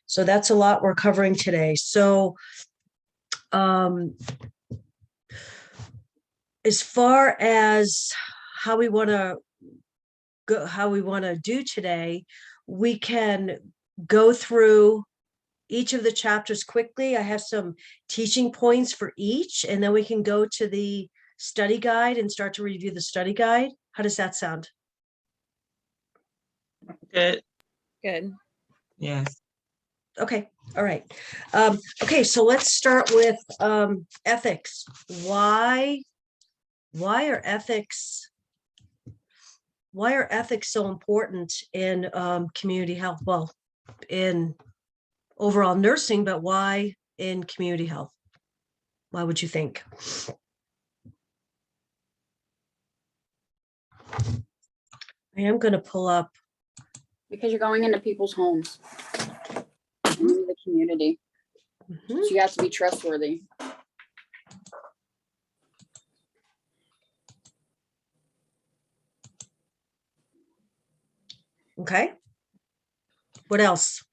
So that's a lot we're covering today. So as far as how we want to do today, we can go through each of the chapters quickly. I have some teaching points for each, and then we can go to the study guide and start to review the study guide. How does that sound? Good. Good. Yes. Okay. All right. Okay. So let's start with ethics. Why are ethics so important in community health? Well, in overall nursing, but why in community health? Why would you think? I am going to pull up. Because you're going into people's homes, into the community. So you have to be trustworthy. Okay. What else?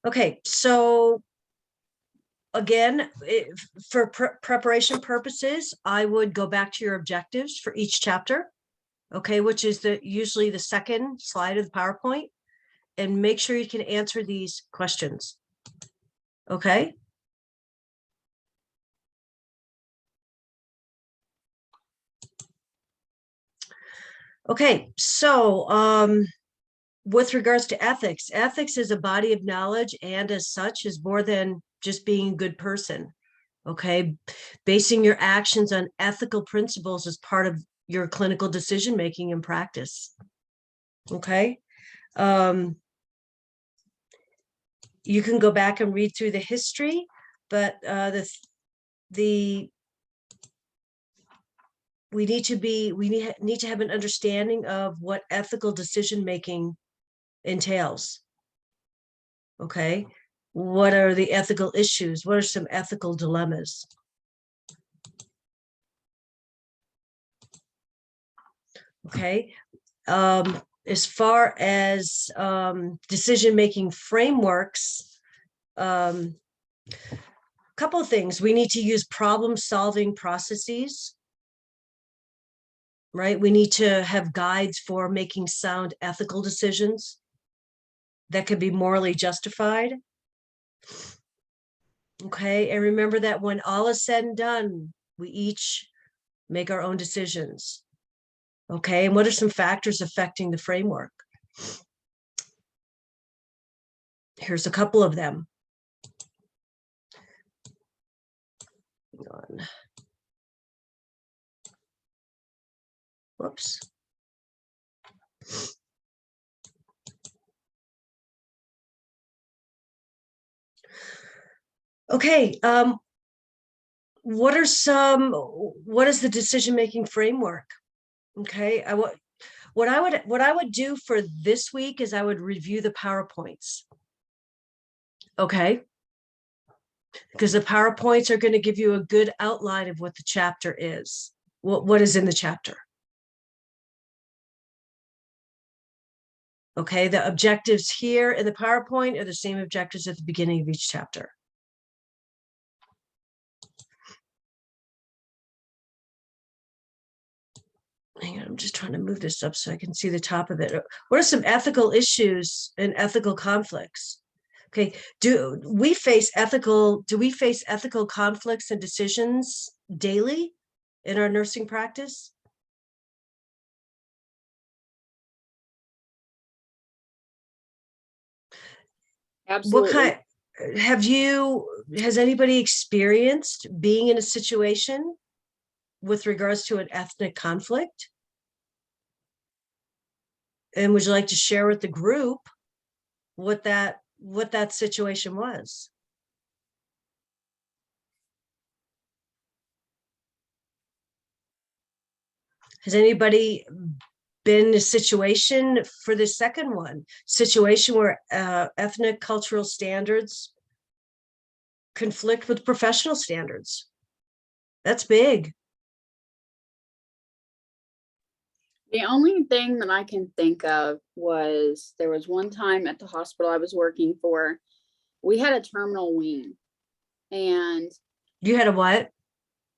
Okay, so again, for preparation purposes, I would go back to your objectives for each chapter, okay, which is usually the second slide of the PowerPoint, and make sure you can answer these questions, okay? Okay, so with regards to ethics, ethics is a body of knowledge, and as such is more than just being a good person, okay? Basing your actions on ethical principles is part of your clinical decision-making and practice, okay? You can go back and read through the history, but we need to have an understanding of what ethical decision-making entails. Okay, what are the ethical issues? What are some ethical dilemmas? Okay, as far as decision-making frameworks, a couple of things. We need to use problem-solving processes, right? We need to have guides for making sound ethical decisions that could be morally justified. Okay, and remember that when all is said and done, we each make our own decisions. Okay, and what are some factors affecting the framework? Here's a couple of them. Hang on. Whoops. Okay, what is the decision-making framework? Okay, what I would do for this week is I would review the PowerPoints. Okay, because the PowerPoints are going to give you a good outline of what the chapter is, what is in the chapter. Okay, the objectives here in the PowerPoint are the same objectives at the beginning of each chapter. Hang on, I'm just trying to move this up so I can see the top of it. What are some ethical issues and ethical conflicts? Okay, do we face ethical conflicts and decisions daily in our nursing practice? Absolutely. Has anybody experienced being in a situation with regards to an ethnic conflict? And would you like to share with the group what that situation was? Has anybody been in a situation for the second one, situation where ethnic cultural standards conflict with professional standards. That's big. The only thing that I can think of was there was one time at the hospital I was working for, we had a terminal wean, and You had a what?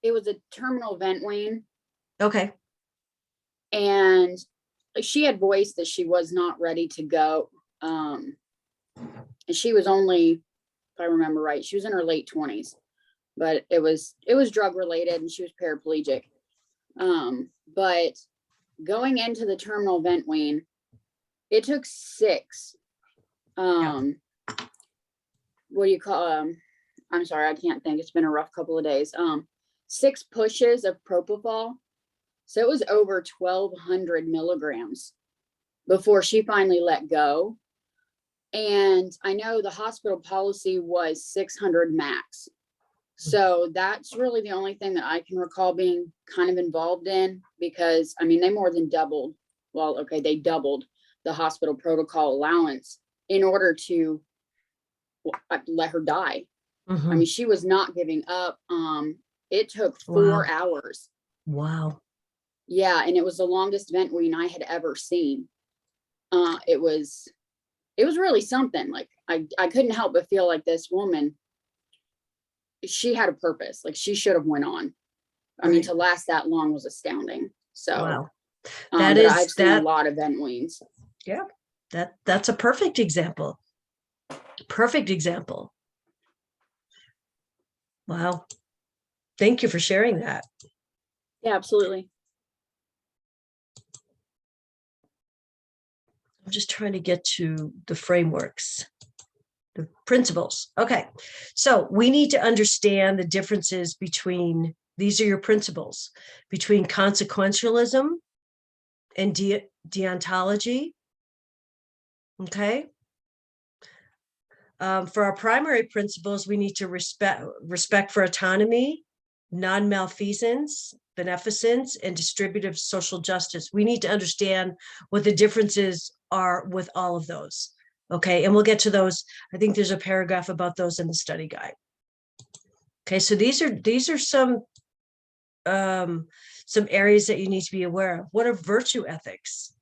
it was a terminal vent wean, Okay. and she had voiced that she was not ready to go. And she was only, if I remember right, she was in her late 20s, but it was drug related, and she was paraplegic. But going into the terminal vent wean, it took 6 what do you call I'm sorry, I can't think, it's been a rough couple of days. 6 pushes of propofol, so it was over 1,200 milligrams before she finally let go. And I know the hospital policy was 600 max, so that's really the only thing that I can recall being kind of involved in, because I mean, they more than doubled, well, okay, they doubled the hospital protocol allowance in order to let her die. I mean, she was not giving up. It took 4 hours. Wow. Yeah, and it was the longest vent wean I had ever seen. It was really something. Like, I couldn't help but feel like this woman, she had a purpose. Like, she should have went on. I mean, to last that long was astounding. So wow. But I've seen a lot of vent weans. Yeah, that's a perfect example. Perfect example. Wow. Thank you for sharing that. Yeah, absolutely. I'm just trying to get to the frameworks, the principles. Okay, so we need to understand the differences between, these are your principles, between consequentialism and deontology. Okay. For our primary principles, we need to respect for autonomy, non-malfeasance, beneficence, and distributive social justice. We need to understand what the differences are with all of those. Okay, and we'll get to those. I think there's a paragraph about those in the study guide. Okay, so these are some areas that you need to be aware of. What are virtue ethics?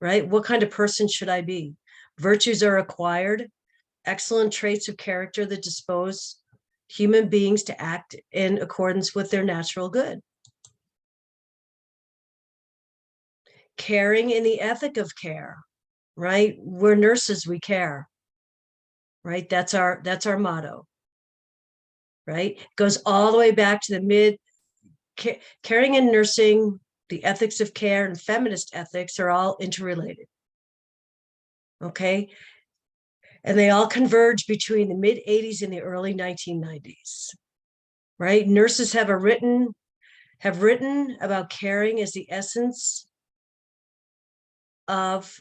Right? What kind of person should I be? Virtues are acquired, excellent traits of character that dispose human beings to act in accordance with their natural good. Caring in the ethic of care, right? We're nurses, we care, right? That's our motto, right? It goes all the way back to the caring and nursing, the ethics of care and feminist ethics are all interrelated. Okay. And they all converge between the mid 80s and the early 1990s, right? Nurses have written about caring as the essence of,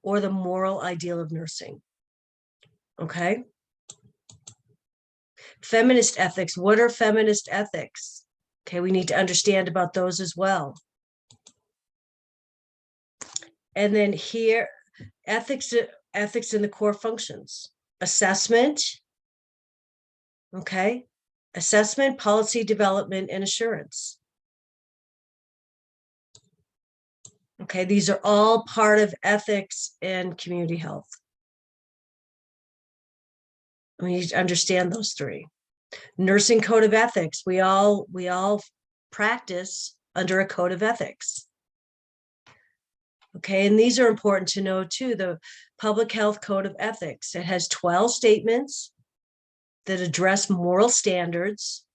or the moral ideal of nursing. Okay. Feminist ethics. What are feminist ethics? Okay, we need to understand about those as well. And then here, ethics in the core functions. Assessment. Okay. Assessment, policy development, and assurance. Okay, these are all part of ethics and community health. We need to understand those 3. Nursing code of ethics. We all practice under a code of ethics. Okay, and these are important to know too. The Public Health Code of Ethics. It has 12 statements that address moral standards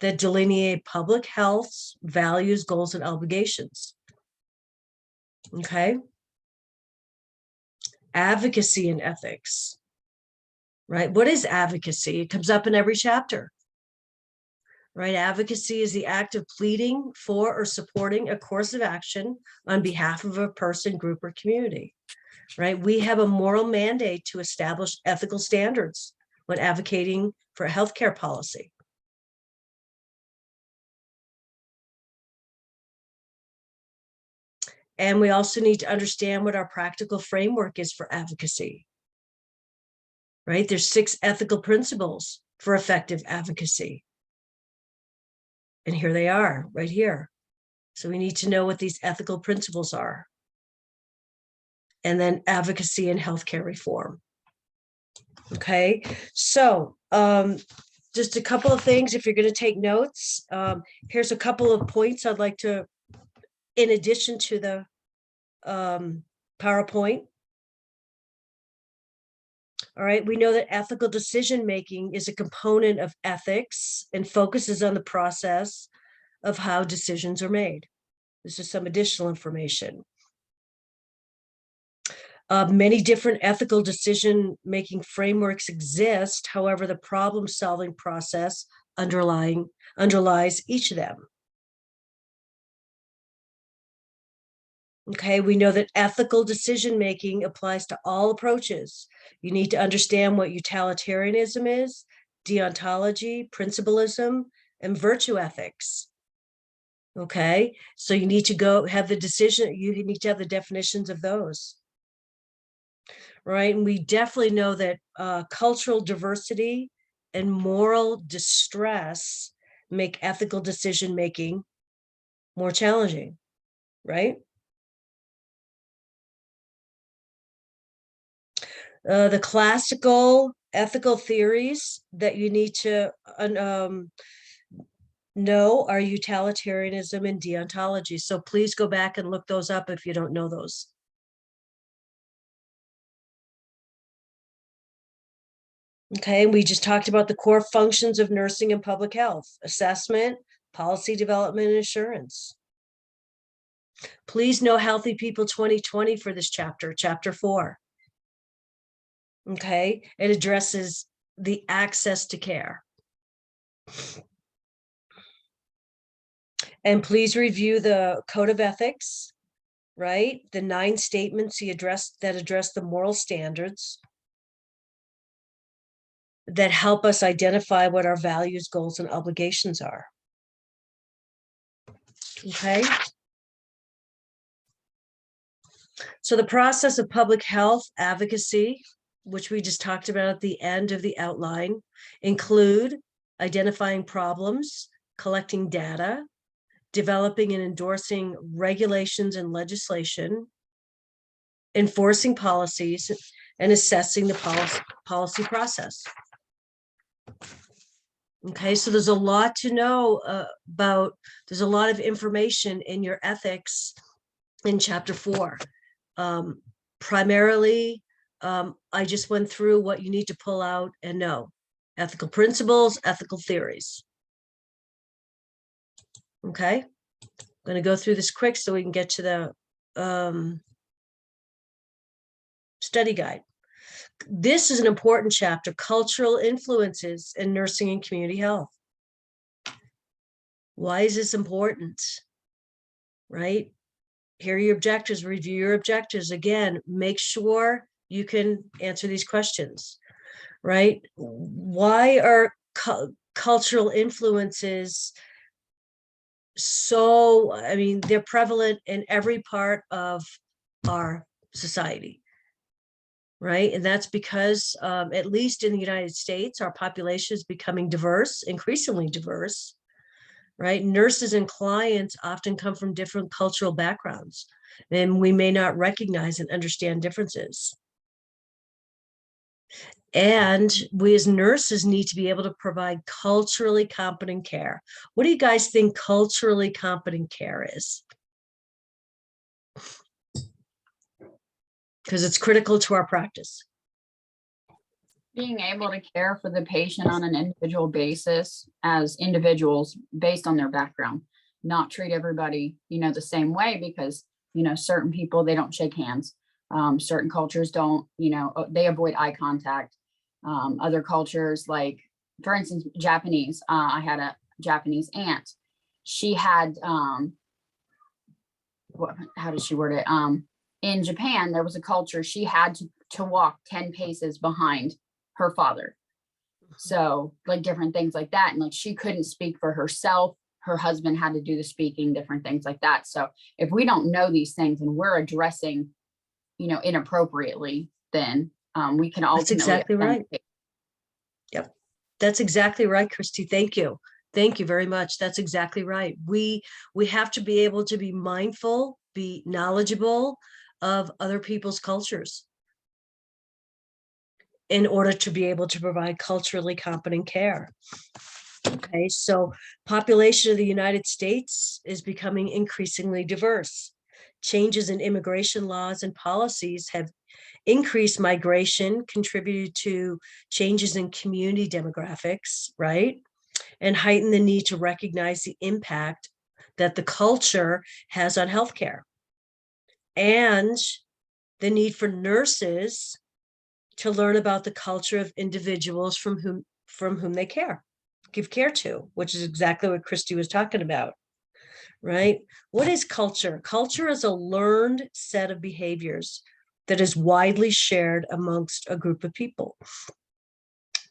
that delineate public health's values, goals, and obligations. Okay. Advocacy and ethics. Right? What is advocacy? It comes up in every chapter. Right? Advocacy is the act of pleading for or supporting a course of action on behalf of a person, group, or community. Right? We have a moral mandate to establish ethical standards when advocating for a healthcare policy. And we also need to understand what our practical framework is for advocacy. right? There's 6 ethical principles for effective advocacy. And here they are, right here. So we need to know what these ethical principles are. And then advocacy and healthcare reform. Okay, so just a couple of things if you're going to take notes. Here's a couple of points I'd like to, in addition to the PowerPoint. All right, we know that ethical decision-making is a component of ethics and focuses on the process of how decisions are made. This is some additional information. Many different ethical decision-making frameworks exist. However, the problem-solving process underlies each of them. Okay, we know that ethical decision-making applies to all approaches. You need to understand what utilitarianism is, deontology, principalism, and virtue ethics. Okay, so you need to go have the decision, you need to have the definitions of those. Right, and we definitely know that cultural diversity and moral distress make ethical decision-making more challenging, right? The classical ethical theories that you need to know are utilitarianism and deontology. So please go back and look those up if you don't know those. Okay, we just talked about the core functions of nursing and public health: assessment, policy development, and assurance. Please know Healthy People 2020 for this chapter, chapter 4. Okay, it addresses the access to care. And please review the Code of Ethics, right? The 9 statements that address the moral standards that help us identify what our values, goals, and obligations are. Okay. So the process of public health advocacy, which we just talked about at the end of the outline, include identifying problems, collecting data, developing and endorsing regulations and legislation, enforcing policies, and assessing the policy process. Okay, so there's a lot to know about, there's a lot of information in your ethics in chapter 4. Primarily, I just went through what you need to pull out and know: ethical principles, ethical theories. Okay, I'm going to go through this quick so we can get to the study guide. This is an important chapter: cultural influences in nursing and community health. Why is this important? Right? Here are your objectives, review your objectives. Again, make sure you can answer these questions, right? Why are cultural influences so, I mean, they're prevalent in every part of our society, right? And that's because, at least in the United States, our population is becoming diverse, increasingly diverse, right? Nurses and clients often come from different cultural backgrounds, and we may not recognize and understand differences. And we as nurses need to be able to provide culturally competent care. What do you guys think culturally competent care is? Because it's critical to our practice. Being able to care for the patient on an individual basis as individuals based on their background, not treat everybody, the same way, because, certain people, they don't shake hands. Certain cultures don't, they avoid eye contact. Other cultures, like, for instance, Japanese, I had a Japanese aunt. She had, how did she word it? In Japan, there was a culture, she had to walk 10 paces behind her father. So, like, different things like that. And, like, she couldn't speak for herself. Her husband had to do the speaking, different things like that. So if we don't know these things and we're addressing, inappropriately, then we can That's ultimately exactly right. authenticate. Yep. That's exactly right, Christy. Thank you. Thank you very much. That's exactly right. We have to be able to be mindful, be knowledgeable of other people's cultures in order to be able to provide culturally competent care. Okay, so population of the United States is becoming increasingly diverse. Changes in immigration laws and policies have increased migration, contributed to changes in community demographics, right? And heighten the need to recognize the impact that the culture has on healthcare, and the need for nurses to learn about the culture of individuals from whom they give care to, which is exactly what Christy was talking about, right? What is culture? Culture is a learned set of behaviors that is widely shared amongst a group of people,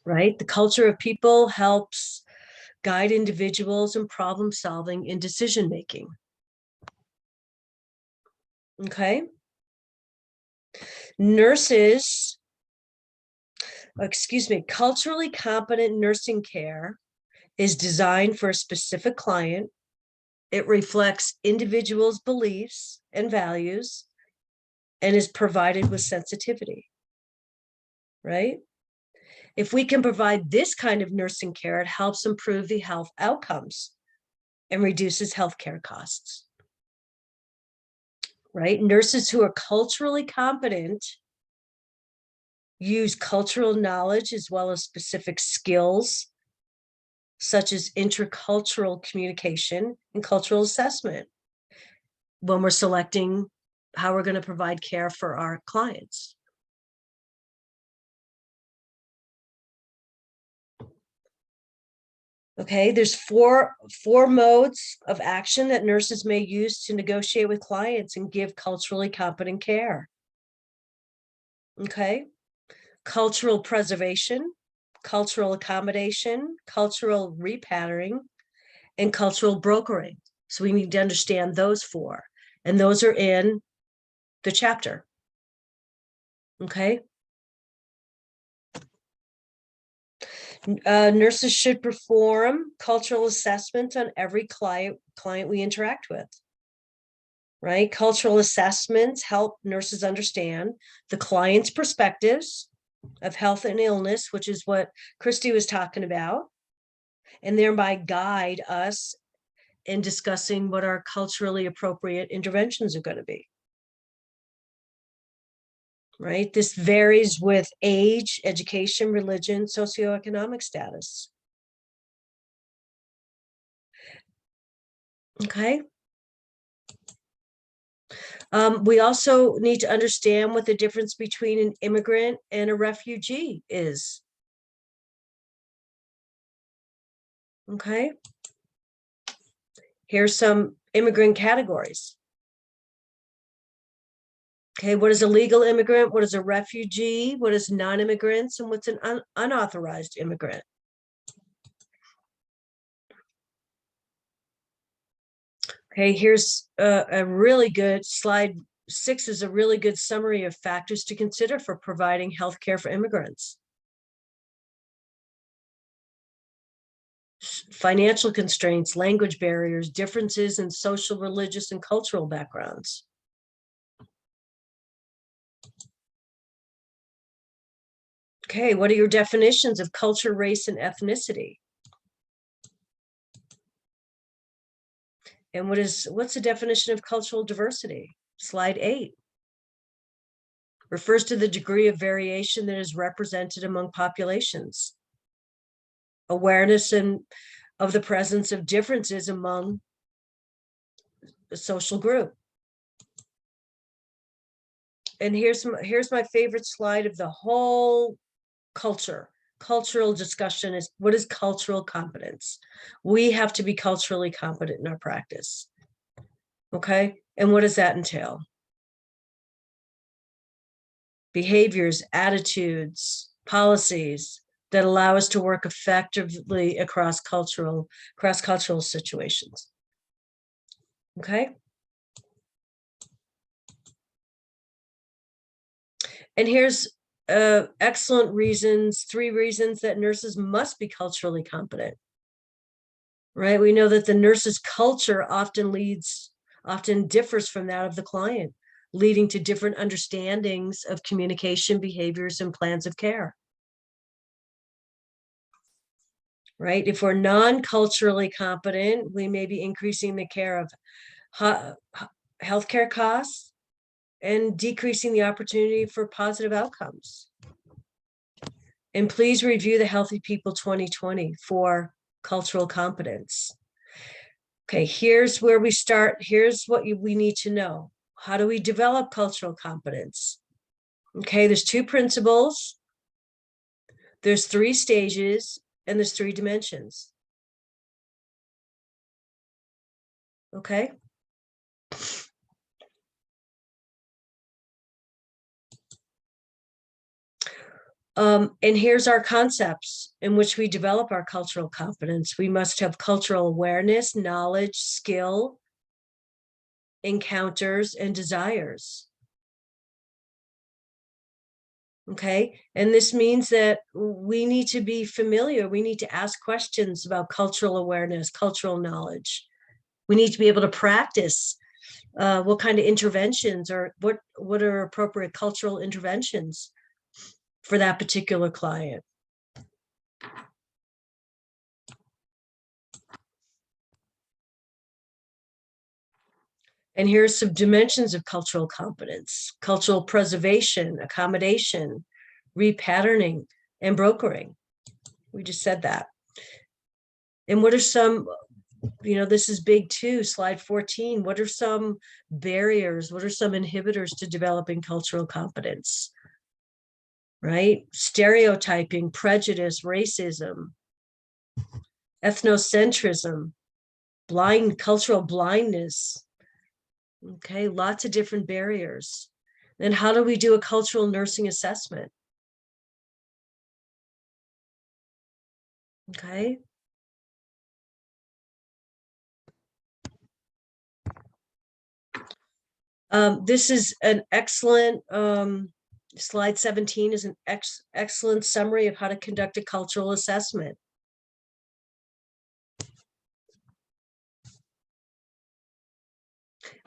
right? The culture of people helps guide individuals in problem solving and decision making. Okay. Nurses, culturally competent nursing care is designed for a specific client. It reflects individuals' beliefs and values and is provided with sensitivity, right? If we can provide this kind of nursing care, it helps improve the health outcomes and reduces healthcare costs, right? Nurses who are culturally competent use cultural knowledge as well as specific skills, such as intercultural communication and cultural assessment, when we're selecting how we're going to provide care for our clients. Okay, there's four modes of action that nurses may use to negotiate with clients and give culturally competent care. Okay, cultural preservation, cultural accommodation, cultural repatterning, and cultural brokering. So we need to understand those four, and those are in the chapter. Okay. Nurses should perform cultural assessment on every client we interact with, right? Cultural assessments help nurses understand the client's perspectives of health and illness, which is what Christy was talking about, and thereby guide us in discussing what our culturally appropriate interventions are going to be. Right? This varies with age, education, religion, socioeconomic status. Okay. We also need to understand what the difference between an immigrant and a refugee is. Okay. Here's some immigrant categories. Okay, what is a legal immigrant? What is a refugee? What is non-immigrants? And what's an unauthorized immigrant? Okay, here's a really good slide. 6 is a really good summary of factors to consider for providing health care for immigrants. Financial constraints, language barriers, differences in social, religious, and cultural backgrounds. Okay, what are your definitions of culture, race, and ethnicity? And what's the definition of cultural diversity? Slide 8 refers to the degree of variation that is represented among populations. Awareness of the presence of differences among the social group. And here's my favorite slide of the whole cultural discussion is, what is cultural competence? We have to be culturally competent in our practice. Okay, and what does that entail? Behaviors, attitudes, policies that allow us to work effectively across cultural situations. Okay. And here's excellent reasons, 3 reasons that nurses must be culturally competent. Right? We know that the nurse's culture often differs from that of the client, leading to different understandings of communication, behaviors, and plans of care. Right? If we're non-culturally competent, we may be increasing the care of healthcare costs and decreasing the opportunity for positive outcomes. And please review the Healthy People 2020 for cultural competence. Okay, here's where we start. Here's what we need to know. How do we develop cultural competence? Okay, there's 2 principles, there's 3 stages, and there's 3 dimensions. Okay. And here's our concepts in which we develop our cultural competence. We must have cultural awareness, knowledge, skill, encounters, and desires. Okay, and this means that we need to be familiar. We need to ask questions about cultural awareness, cultural knowledge. We need to be able to practice what kind of interventions or what are appropriate cultural interventions for that particular client. And here's some dimensions of cultural competence: cultural preservation, accommodation, repatterning, and brokering. We just said that. And what are some, this is big too, slide 14. What are some barriers? What are some inhibitors to developing cultural competence? Right? Stereotyping, prejudice, racism, ethnocentrism, cultural blindness. Okay, lots of different barriers. Then how do we do a cultural nursing assessment? Okay. This is an excellent, slide 17 is an excellent summary of how to conduct a cultural assessment.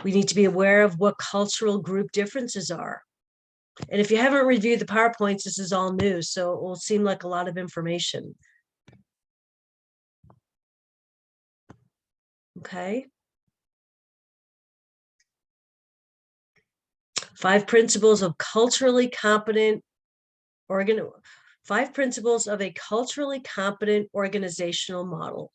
We need to be aware of what cultural group differences are. And if you haven't reviewed the PowerPoints, this is all new, so it will seem like a lot of information. Okay. 5 principles of culturally competent 5 principles of a culturally competent organizational model.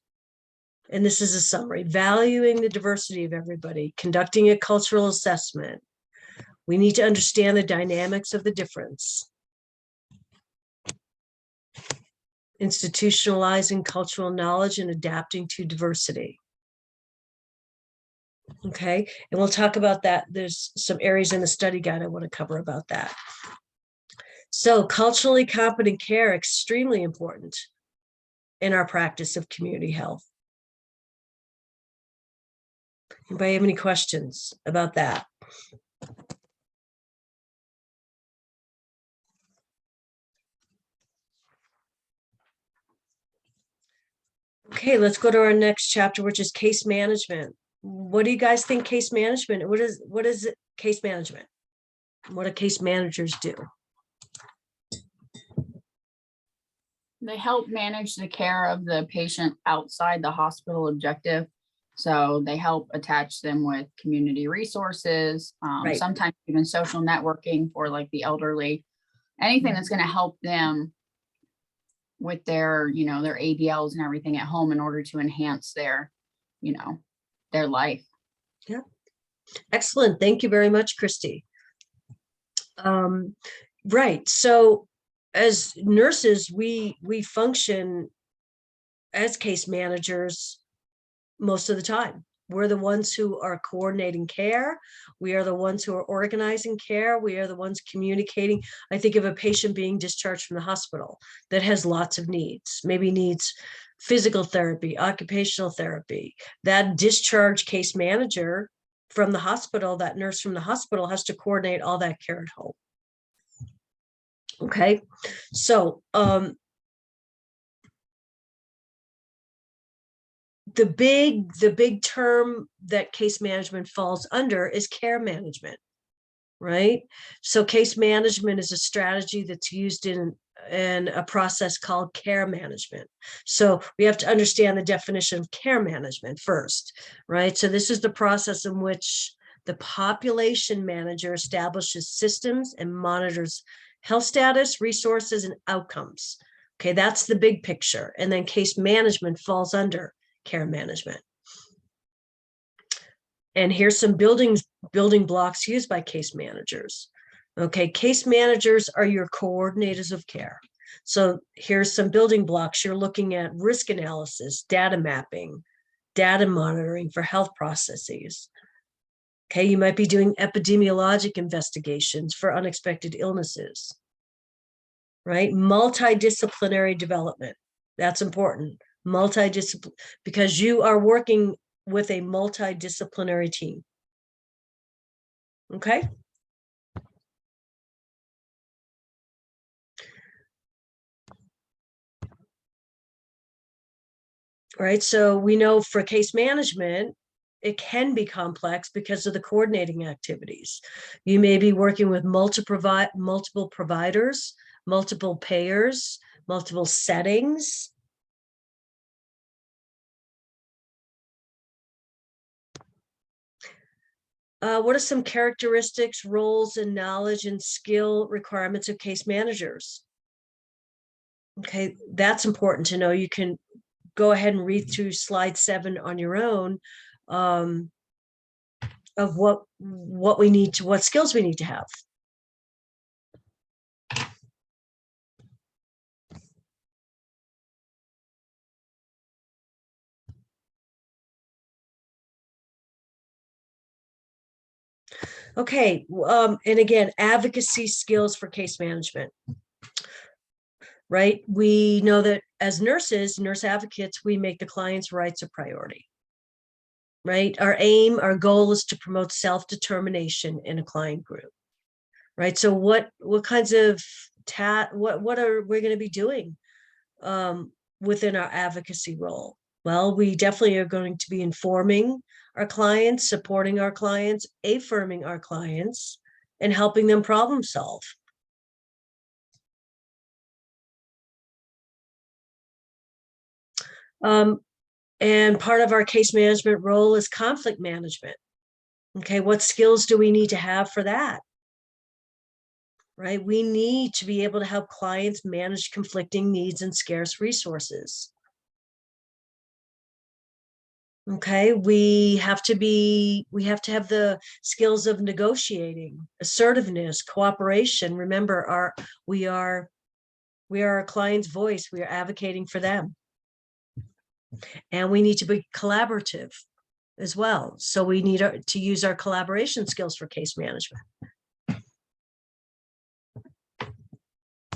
And this is a summary: valuing the diversity of everybody, conducting a cultural assessment. We need to understand the dynamics of the difference. Institutionalizing cultural knowledge and adapting to diversity. Okay, and we'll talk about that. There's some areas in the study guide I want to cover about that. So culturally competent care, extremely important in our practice of community health. Anybody have any questions about that? Okay, let's go to our next chapter, which is case management. What do you guys think case management? What is it, case management? What do case managers do? They help manage the care of the patient outside the hospital objective. So they help attach them with community resources, Right. Sometimes even social networking for like the elderly, anything that's going to help them with their, their ADLs and everything at home in order to enhance their, their life. Yeah. Excellent. Thank you very much, Christy. Right. So as nurses, we function as case managers most of the time. We're the ones who are coordinating care. We are the ones who are organizing care. We are the ones communicating. I think of a patient being discharged from the hospital that has lots of needs, maybe needs physical therapy, occupational therapy. That discharge case manager from the hospital, that nurse from the hospital, has to coordinate all that care at home. Okay, so the big term that case management falls under is care management, right? So case management is a strategy that's used in a process called care management. So we have to understand the definition of care management first, right? So this is the process in which the population manager establishes systems and monitors health status, resources, and outcomes. Okay, that's the big picture. And then case management falls under care management. And here's some building blocks used by case managers. Okay, case managers are your coordinators of care. So here's some building blocks. You're looking at risk analysis, data mapping, data monitoring for health processes. Okay, you might be doing epidemiologic investigations for unexpected illnesses, right? Multidisciplinary development. That's important. Multidisciplinary, because you are working with a multidisciplinary team. Okay. Right. So we know for case management, it can be complex because of the coordinating activities. You may be working with multiple providers, multiple payers, multiple settings. What are some characteristics, roles, and knowledge and skill requirements of case managers? Okay, that's important to know. You can go ahead and read through slide 7 on your own of what we need to, what skills we need to have. Okay, and again, advocacy skills for case management, right? We know that as nurses, nurse advocates, we make the client's rights a priority, right? Our aim, our goal is to promote self-determination in a client group, right? So what kinds of what are we going to be doing within our advocacy role? Well, we definitely are going to be informing our clients, supporting our clients, affirming our clients, and helping them problem solve. And part of our case management role is conflict management. Okay, what skills do we need to have for that? Right, we need to be able to help clients manage conflicting needs and scarce resources. Okay, we have to have the skills of negotiating, assertiveness, cooperation. Remember, we are our client's voice. We are advocating for them. And we need to be collaborative as well. So we need to use our collaboration skills for case management.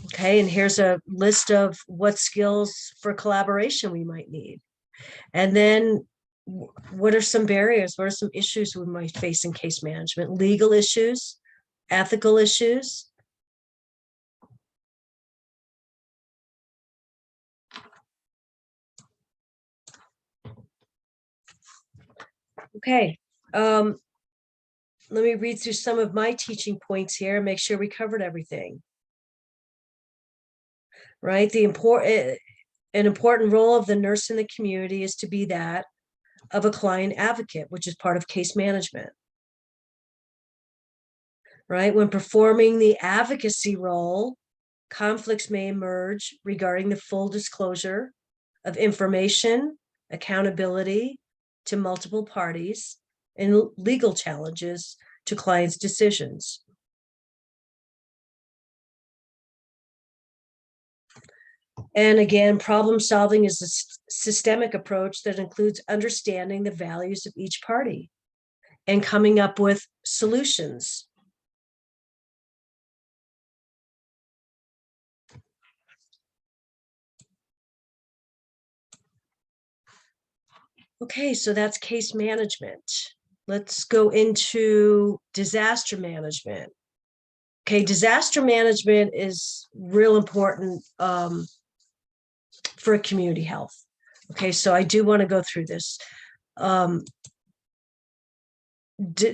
Okay, and here's a list of what skills for collaboration we might need. And then what are some barriers? What are some issues we might face in case management? Legal issues, ethical issues. Okay, let me read through some of my teaching points here and make sure we covered everything. Right, an important role of the nurse in the community is to be that of a client advocate, which is part of case management. Right, when performing the advocacy role, conflicts may emerge regarding the full disclosure of information, accountability to multiple parties, and legal challenges to clients' decisions. And again, problem solving is a systemic approach that includes understanding the values of each party and coming up with solutions. Okay, so that's case management. Let's go into disaster management. Okay, disaster management is real important for community health. Okay, so I do want to go through this. The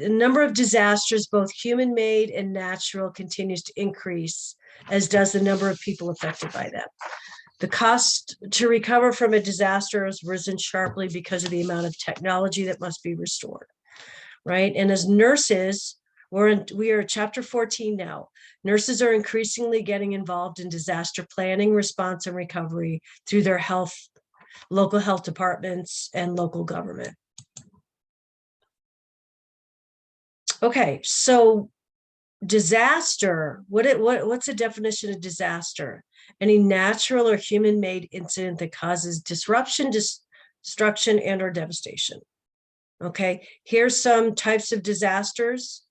number of disasters, both human-made and natural, continues to increase, as does the number of people affected by them. The cost to recover from a disaster has risen sharply because of the amount of technology that must be restored, right? And as nurses, we are chapter 14 now. Nurses are increasingly getting involved in disaster planning, response, and recovery through their local health departments and local government. Okay, so disaster, what's the definition of disaster? Any natural or human-made incident that causes disruption, destruction, and or devastation. Okay, here's some types of disasters.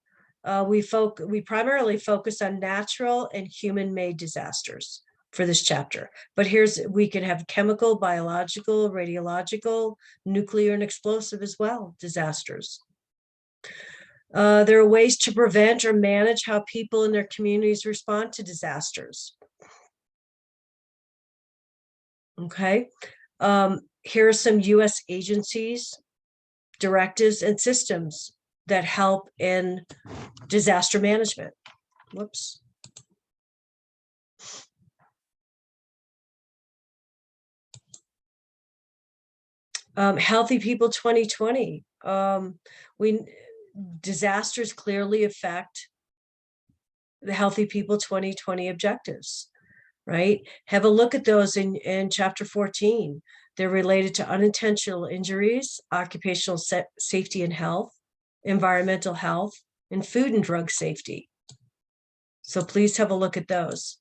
We primarily focus on natural and human-made disasters for this chapter, but we can have chemical, biological, radiological, nuclear, and explosive as well disasters. There are ways to prevent or manage how people in their communities respond to disasters. Okay, here are some U.S. agencies, directives, and systems that help in disaster management. Whoops. Healthy People 2020. Disasters clearly affect the Healthy People 2020 objectives, right? Have a look at those in chapter 14. They're related to unintentional injuries, occupational safety and health, environmental health, and food and drug safety. So please have a look at those.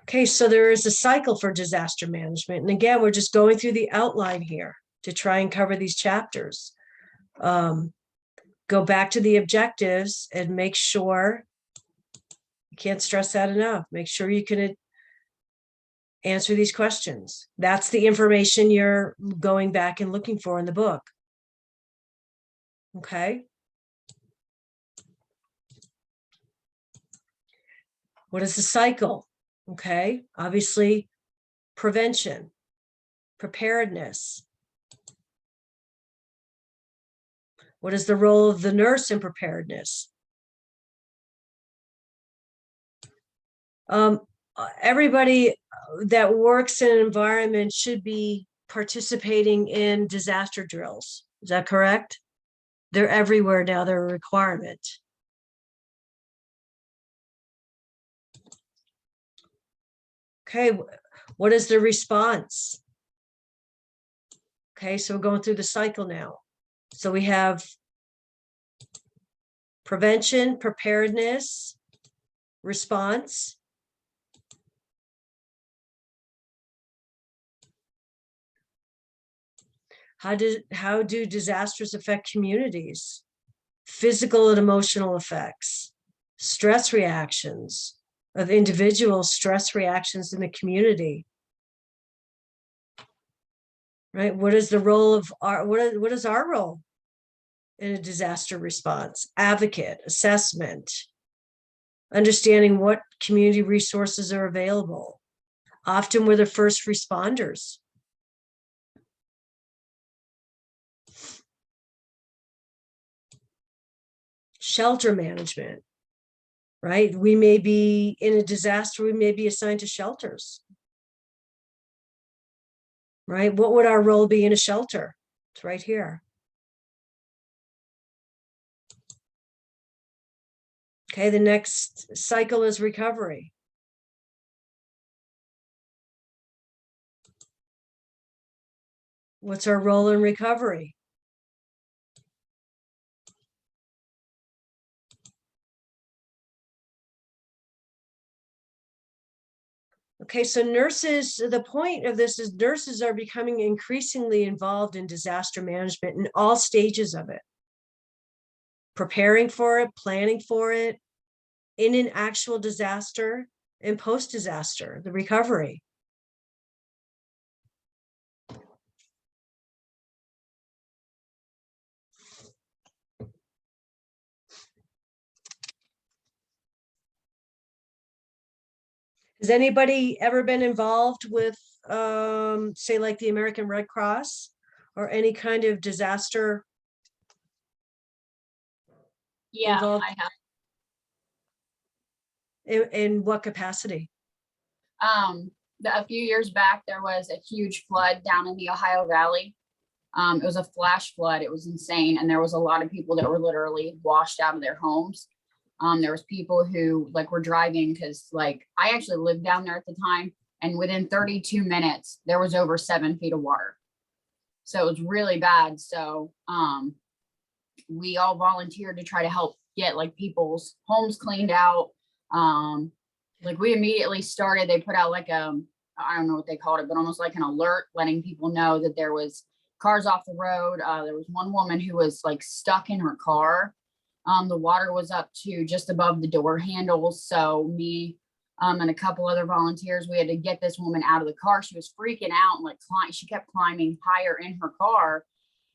Okay, so there is a cycle for disaster management. And again, we're just going through the outline here to try and cover these chapters. Go back to the objectives and make sure, you can't stress that enough, make sure you can answer these questions. That's the information you're going back and looking for in the book. Okay. What is the cycle? Okay, obviously, prevention, preparedness. What is the role of the nurse in preparedness? Everybody that works in an environment should be participating in disaster drills. Is that correct? They're everywhere now, they're a requirement. Okay, what is the response? Okay, so we're going through the cycle now. So we have prevention, preparedness, response. How do disasters affect communities? Physical and emotional effects, stress reactions of individuals, stress reactions in the community. Right? What is the role of what is our role in a disaster response? Advocate, assessment, understanding what community resources are available. Often we're the first responders. Shelter management, right? We may be in a disaster, we may be assigned to shelters. Right? What would our role be in a shelter? It's right here. Okay, the next cycle is recovery. What's our role in recovery? Okay, so nurses, the point of this is nurses are becoming increasingly involved in disaster management in all stages of it. Preparing for it, planning for it, in an actual disaster, and post-disaster, the recovery. Has anybody ever been involved with, say, like the American Red Cross or any kind of disaster Yeah, involved? I have. In what capacity? A few years back, there was a huge flood down in the Ohio Valley. It was a flash flood. It was insane. And there was a lot of people that were literally washed out of their homes. There was people who like were driving because like I actually lived down there at the time, and within 32 minutes, there was over 7 feet of water. So it was really bad. So we all volunteered to try to help get like people's homes cleaned out. Like we immediately started, they put out like I don't know what they called it, but almost like an alert, letting people know that there was cars off the road. There was one woman who was like stuck in her car. The water was up to just above the door handles. So me and a couple other volunteers, we had to get this woman out of the car. She was freaking out and like she kept climbing higher in her car.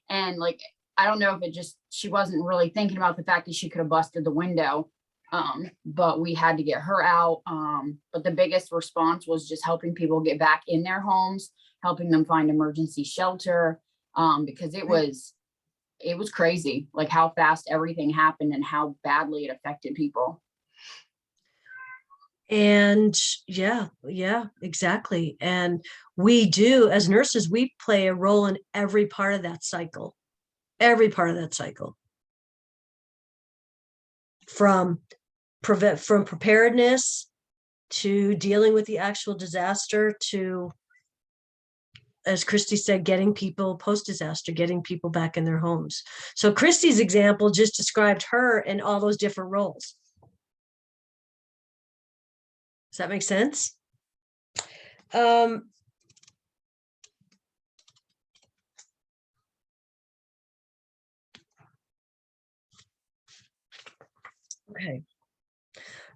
And like, I don't know if it just, she wasn't really thinking about the fact that she could have busted the window. But we had to get her out. But the biggest response was just helping people get back in their homes, helping them find emergency shelter, because it was crazy, like how fast everything happened and how badly it affected people. And yeah, exactly. And we do, as nurses, we play a role in every part of that cycle, from preparedness to dealing with the actual disaster to, as Christy said, getting people post-disaster, getting people back in their homes. So Christy's example just described her in all those different roles. Does that make sense?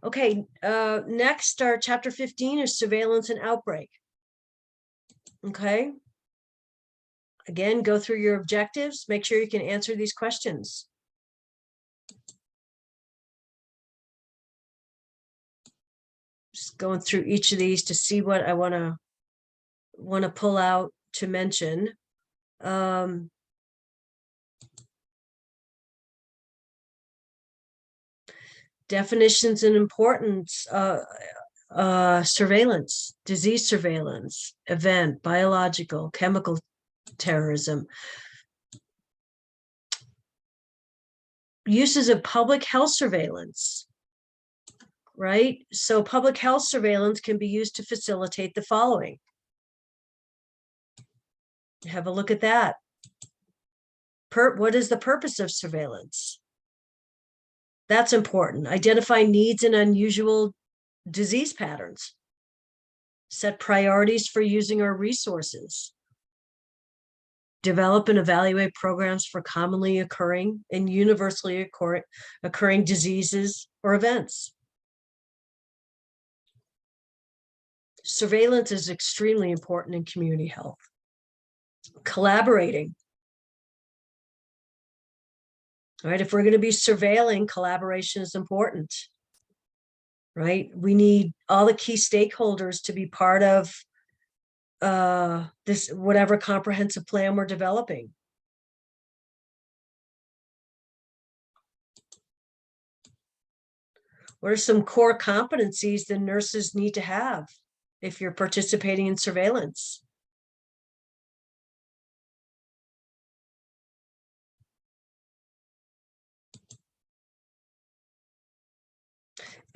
Okay. Next, our chapter 15 is surveillance and outbreak. Okay. Again, go through your objectives. Make sure you can answer these questions. Just going through each of these to see what I want to pull out to mention. Definitions and importance, surveillance, disease surveillance, event, biological, chemical terrorism. Uses of public health surveillance, right? So public health surveillance can be used to facilitate the following. Have a look at that. What is the purpose of surveillance? That's important. Identify needs and unusual disease patterns. Set priorities for using our resources. Develop and evaluate programs for commonly occurring and universally occurring diseases or events. Surveillance is extremely important in community health. Collaborating. All right, if we're going to be surveilling, collaboration is important, right? We need all the key stakeholders to be part of this, whatever comprehensive plan we're developing. What are some core competencies that nurses need to have if you're participating in surveillance?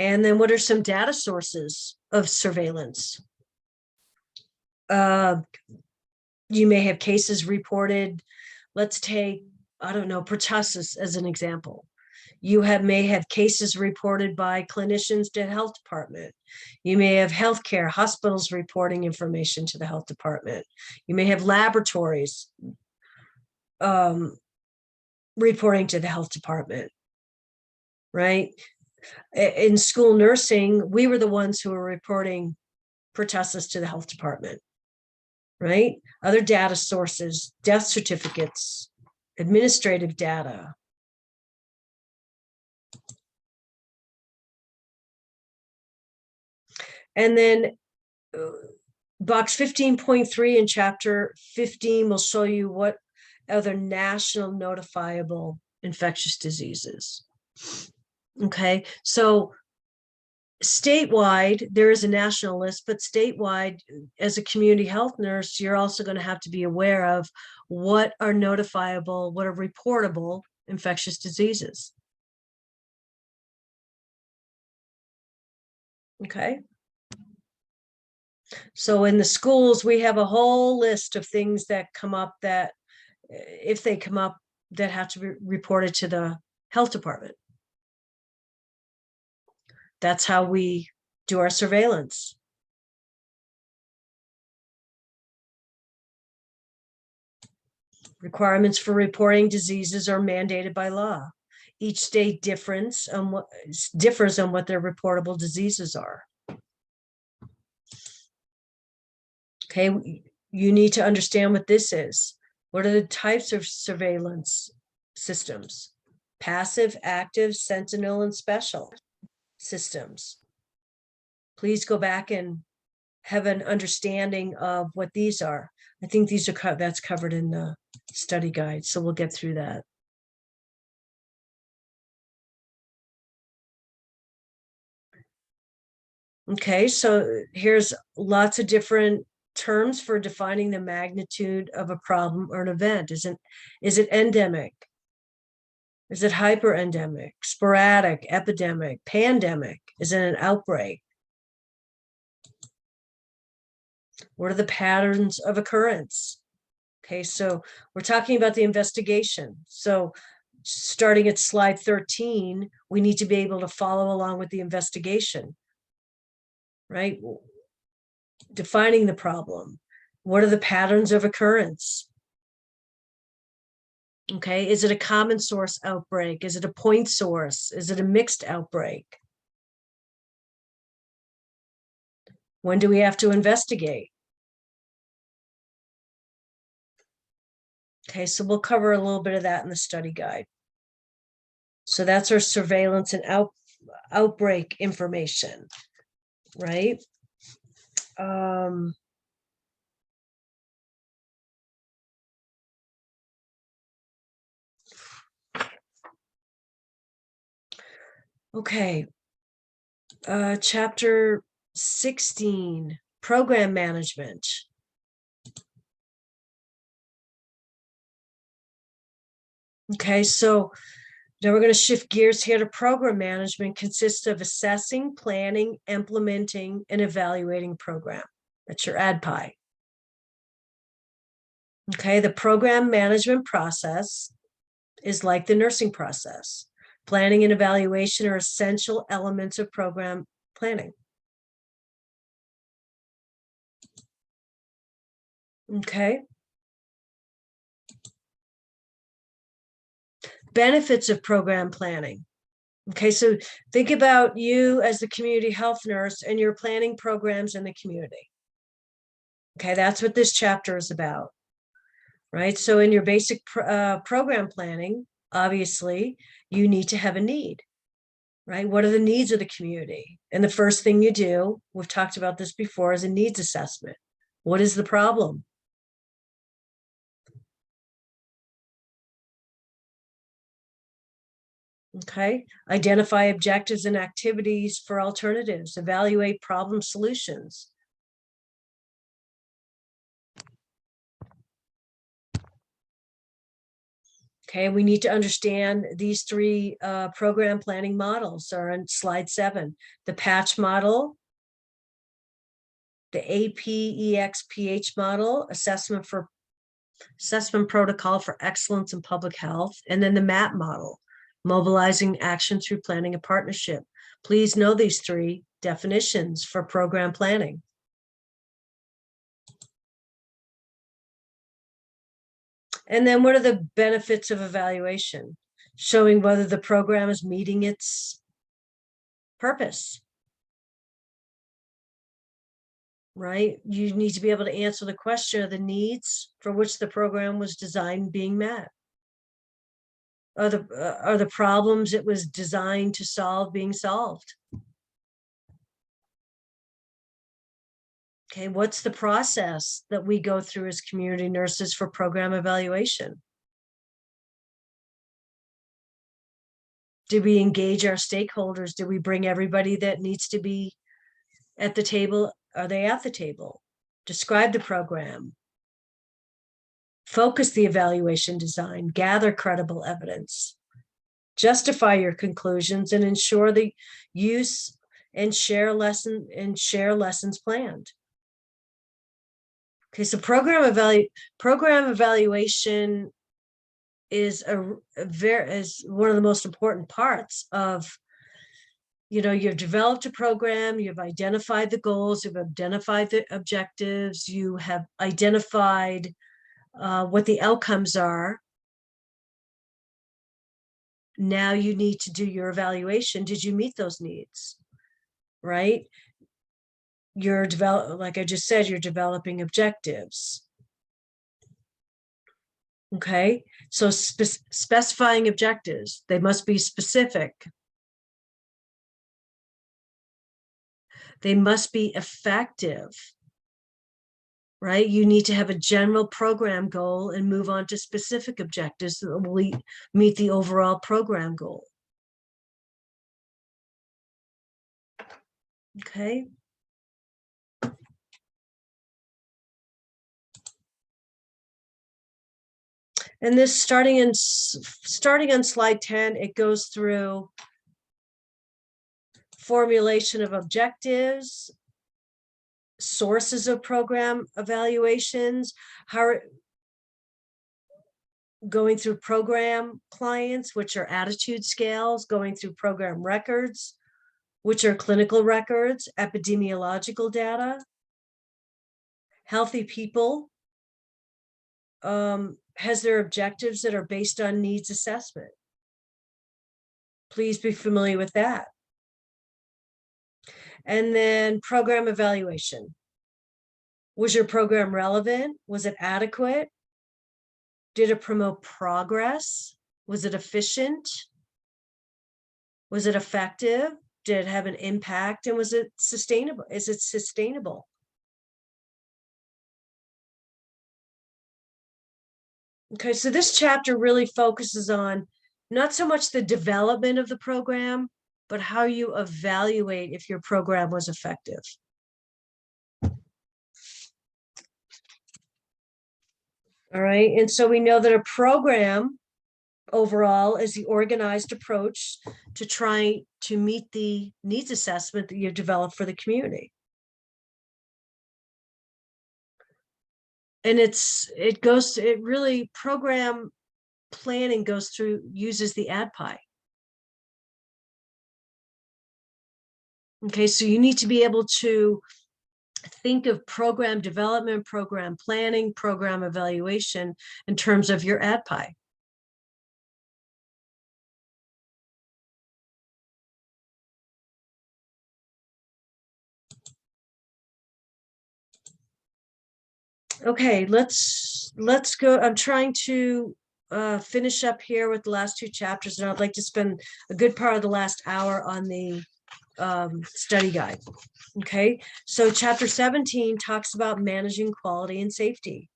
And then what are some data sources of surveillance? You may have cases reported. Let's take, I don't know, pertussis as an example. You may have cases reported by clinicians to the health department. You may have healthcare hospitals reporting information to the health department. You may have laboratories reporting to the health department, right? In school nursing, we were the ones who were reporting pertussis to the health department, right? Other data sources, death certificates, administrative data. And then box 15.3 in chapter 15 will show you what other national notifiable infectious diseases. Okay, so statewide, there is a national list, but statewide, as a community health nurse, you're also going to have to be aware of what are notifiable, what are reportable infectious diseases. Okay. So in the schools, we have a whole list of things that come up that, if they come up, that have to be reported to the health department. That's how we do our surveillance. Requirements for reporting diseases are mandated by law. Each state differs on what their reportable diseases are. Okay, you need to understand what this is. What are the types of surveillance systems? Passive, active, sentinel, and special systems. Please go back and have an understanding of what these are. I think these are that's covered in the study guide, so we'll get through that. Okay, so here's lots of different terms for defining the magnitude of a problem or an event. Is it endemic? Is it hyperendemic, sporadic, epidemic, pandemic? Is it an outbreak? What are the patterns of occurrence? Okay, so we're talking about the investigation. So starting at slide 13, we need to be able to follow along with the investigation, right? Defining the problem. What are the patterns of occurrence? Okay, is it a common source outbreak? Is it a point source? Is it a mixed outbreak? When do we have to investigate? Okay, so we'll cover a little bit of that in the study guide. So that's our surveillance and outbreak information, right? Okay, chapter 16, program management. Okay, so now we're going to shift gears here to program management. Consists of assessing, planning, implementing, and evaluating program. That's your ADPI. Okay, the program management process is like the nursing process. Planning and evaluation are essential elements of program planning. Okay. Benefits of program planning. Okay, so think about you as the community health nurse and you're planning programs in the community. Okay, that's what this chapter is about, right? So in your basic program planning, obviously, you need to have a need, right? What are the needs of the community? And the first thing you do, we've talked about this before, is a needs assessment. What is the problem? Okay, identify objectives and activities for alternatives, evaluate problem solutions. Okay, we need to understand these three program planning models are on slide 7. The patch model, the APEXPH model, assessment protocol for excellence in public health, and then the MAP model, mobilizing action through planning a partnership. Please know these three definitions for program planning. And then what are the benefits of evaluation? Showing whether the program is meeting its purpose. Right? You need to be able to answer the question of the needs for which the program was designed being met. Are the problems it was designed to solve being solved? Okay, what's the process that we go through as community nurses for program evaluation? Do we engage our stakeholders? Do we bring everybody that needs to be at the table? Are they at the table? Describe the program. Focus the evaluation design, gather credible evidence, justify your conclusions, and ensure the use and share lessons planned. Okay, so program evaluation is is one of the most important parts of, you've developed a program, you've identified the goals, you've identified the objectives, you have identified what the outcomes are. Now you need to do your evaluation. Did you meet those needs? Right? Like I just said, you're developing objectives. Okay, so specifying objectives, they must be specific. They must be effective, right? You need to have a general program goal and move on to specific objectives that will meet the overall program goal. Okay. And this starting on slide 10, it goes through formulation of objectives, sources of program evaluations, going through program clients, which are attitude scales, going through program records, which are clinical records, epidemiological data. Healthy people has their objectives that are based on needs assessment. Please be familiar with that. And then program evaluation. Was your program relevant? Was it adequate? Did it promote progress? Was it efficient? Was it effective? Did it have an impact? And was it sustainable? Is it sustainable? Okay, so this chapter really focuses on not so much the development of the program, but how you evaluate if your program was effective. All right, and so we know that a program overall is the organized approach to try to meet the needs assessment that you've developed for the community. And program planning uses the ADPI. Okay, so you need to be able to think of program development, program planning, program evaluation in terms of your ADPI. Okay, let's go. I'm trying to finish up here with the last two chapters, and I'd like to spend a good part of the last hour on the study guide. Okay, so chapter 17 talks about managing quality and safety.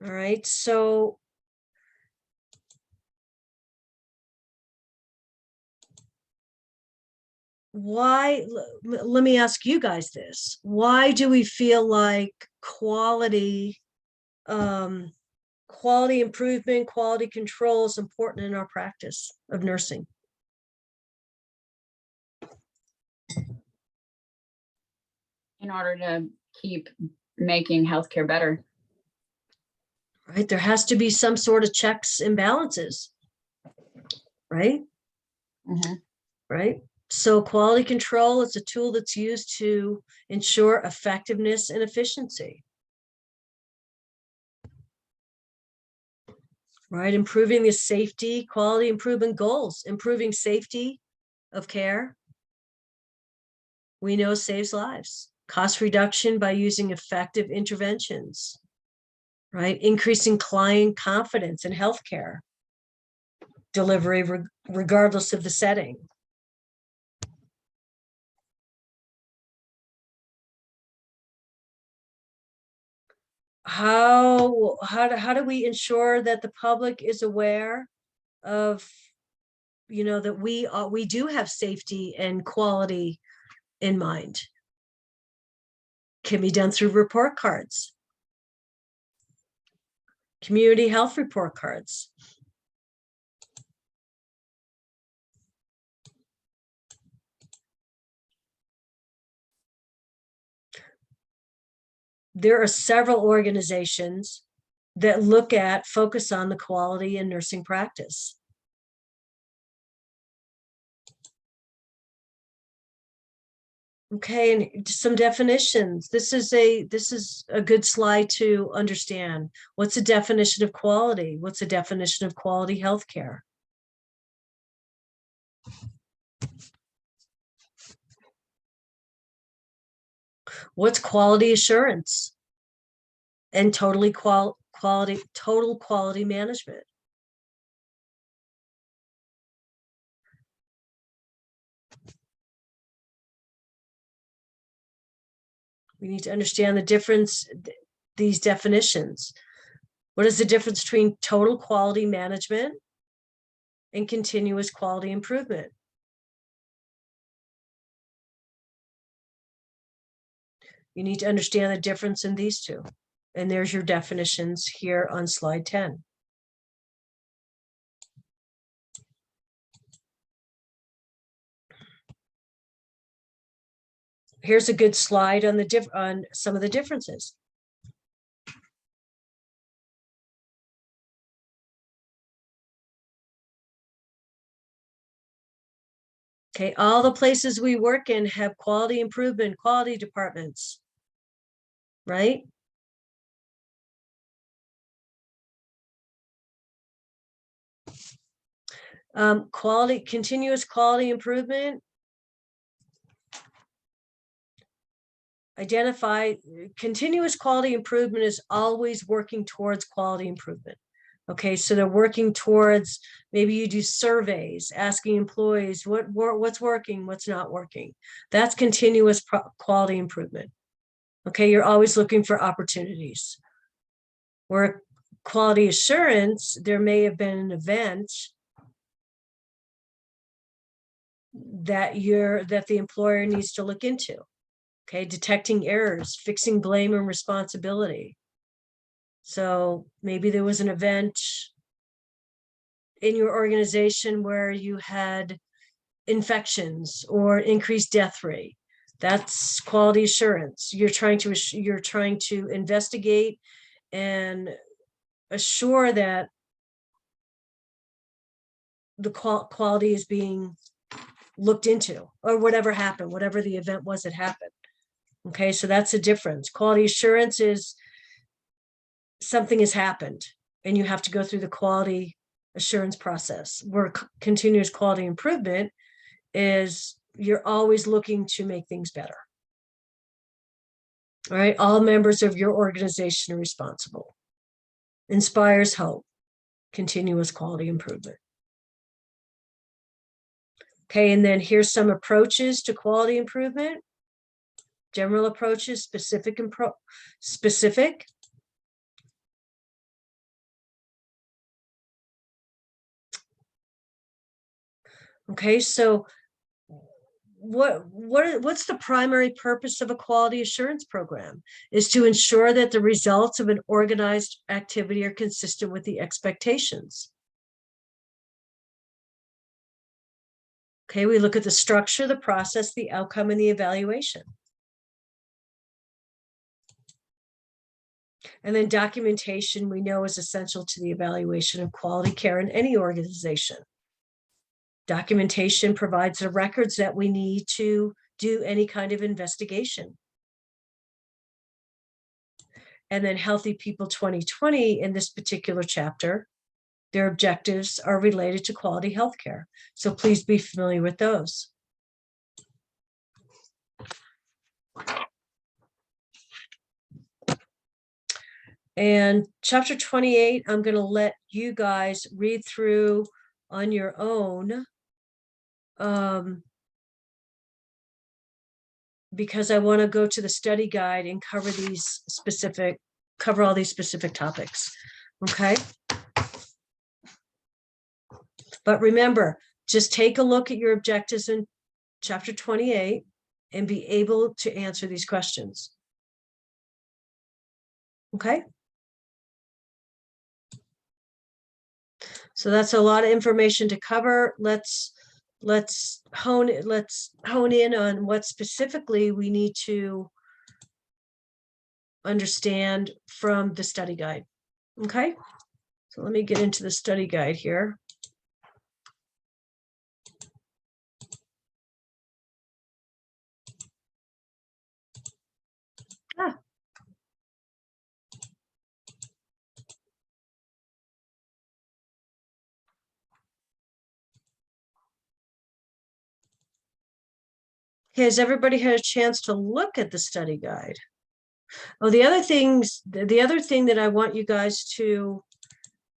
All right, so let me ask you guys this. Why do we feel like quality improvement, quality control is important in our practice of nursing? In order to keep making healthcare better. Right, there has to be some sort of checks and balances, right? Mm-hmm. Right. So quality control is a tool that's used to ensure effectiveness and efficiency. Right, improving the safety, quality improvement goals, improving safety of care, we know saves lives. Cost reduction by using effective interventions, right? Increasing client confidence in healthcare delivery, regardless of the setting. how do we ensure that the public is aware of, that we do have safety and quality in mind? Can be done through report cards, community health report cards. There are several organizations that focus on the quality in nursing practice. Okay, and some definitions. This is a good slide to understand. What's a definition of quality? What's a definition of quality healthcare? What's quality assurance? And total quality management. We need to understand the difference, these definitions. What is the difference between total quality management and continuous quality improvement? You need to understand the difference in these two. And there's your definitions here on slide 10. Here's a good slide on on some of the differences. Okay, all the places we work in have quality improvement, quality departments, right? Continuous quality improvement. Continuous quality improvement is always working towards quality improvement. Okay, so they're working towards, maybe you do surveys, asking employees what's working, what's not working. That's continuous quality improvement. Okay, you're always looking for opportunities. Where quality assurance, there may have been an event that the employer needs to look into. Okay, detecting errors, fixing blame and responsibility. So maybe there was an event in your organization where you had infections or increased death rate. That's quality assurance. You're trying to investigate and assure that the quality is being looked into, or whatever happened, whatever the event was that happened. Okay, so that's a difference. Quality assurance is something has happened and you have to go through the quality assurance process, where continuous quality improvement is you're always looking to make things better. All right, all members of your organization are responsible. Inspires hope, continuous quality improvement. Okay, and then here's some approaches to quality improvement. General approaches, specific and specific. Okay, so what's the primary purpose of a quality assurance program? Is to ensure that the results of an organized activity are consistent with the expectations. Okay, we look at the structure, the process, the outcome, and the evaluation. And then documentation, we know, is essential to the evaluation of quality care in any organization. Documentation provides the records that we need to do any kind of investigation. And then Healthy People 2020, in this particular chapter, their objectives are related to quality healthcare. So please be familiar with those. And chapter 28, I'm going to let you guys read through on your own, because I want to go to the study guide and cover these specific cover all these specific topics. Okay. But remember, just take a look at your objectives in chapter 28 and be able to answer these questions. Okay. So that's a lot of information to cover. Let's hone in on what specifically we need to understand from the study guide. Okay. So let me get into the study guide here. Okay, has everybody had a chance to look at the study guide? Oh, the other thing that I want you guys to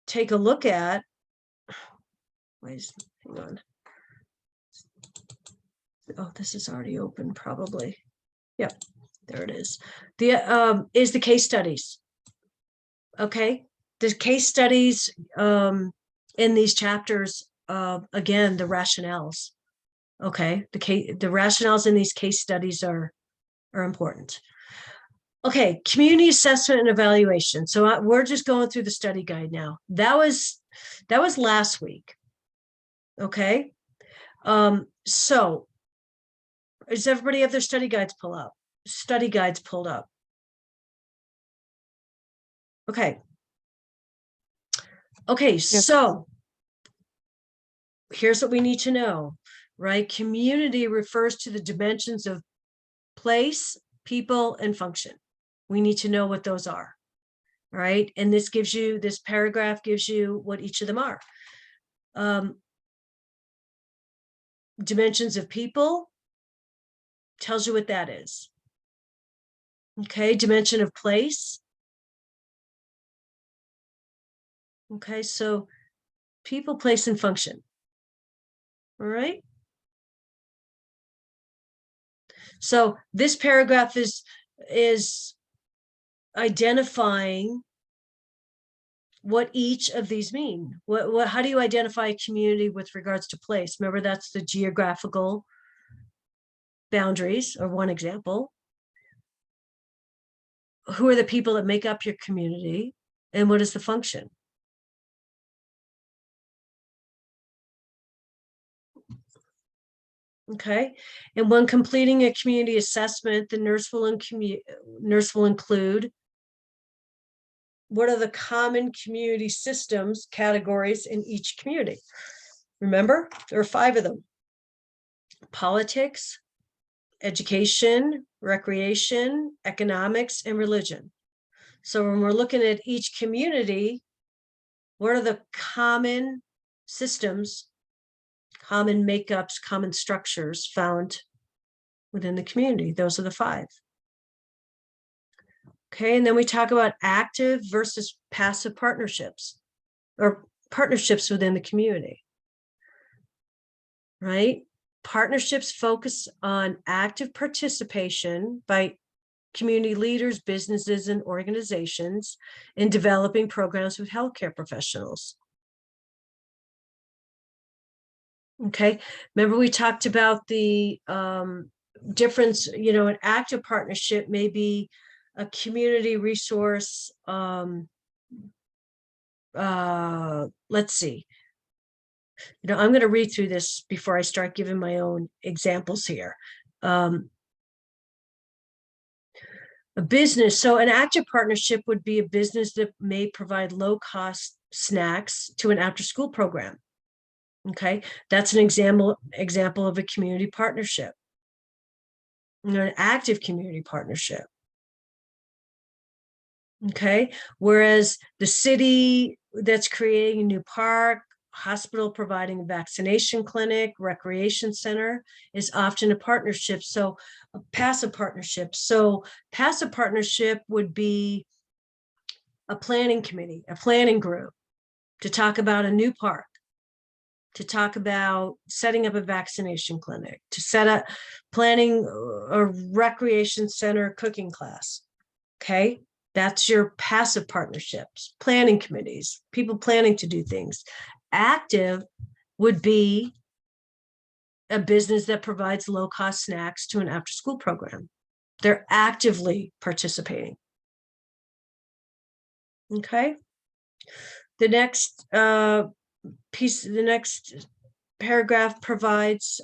take a look at, hang on. Oh, this is already open probably. Yep, there it is. Is the case studies. Okay, the case studies in these chapters, again, the rationales. Okay, the rationales in these case studies are important. Okay, community assessment and evaluation. So we're just going through the study guide now. That was last week. Okay, so does everybody have their study guides pulled up? Okay. Okay, yes. So here's what we need to know, right? Community refers to the dimensions of place, people, and function. We need to know what those are, right? And this paragraph gives you what each of them are. Dimensions of people tells you what that is. Okay, dimension of place. Okay, so people, place, and function. All right. So this paragraph is identifying what each of these mean. How do you identify a community with regards to place? Remember, that's the geographical boundaries, or one example. Who are the people that make up your community, and what is the function? Okay, and when completing a community assessment, the nurse will include what are the common community systems categories in each community. Remember, there are 5 of them: politics, education, recreation, economics, and religion. So when we're looking at each community, what are the common systems, common makeups, common structures found within the community? Those are the 5. Okay, and then we talk about active versus passive partnerships, or partnerships within the community, right? Partnerships focus on active participation by community leaders, businesses, and organizations in developing programs with healthcare professionals. Okay, remember we talked about the difference, an active partnership may be a community resource. Let's see. I'm going to read through this before I start giving my own examples here. A business. So an active partnership would be a business that may provide low-cost snacks to an after-school program. Okay, that's an example of a community partnership. An active community partnership. Okay, whereas the city that's creating a new park, hospital providing a vaccination clinic, recreation center is often a partnership. So a passive partnership. So passive partnership would be a planning committee, a planning group to talk about a new park, to talk about setting up a vaccination clinic, to set up planning a recreation center cooking class. Okay, That's your passive partnerships, planning committees, people planning to do things. Active would be a business that provides low-cost snacks to an after-school program. They're actively participating. Okay. The next the next paragraph provides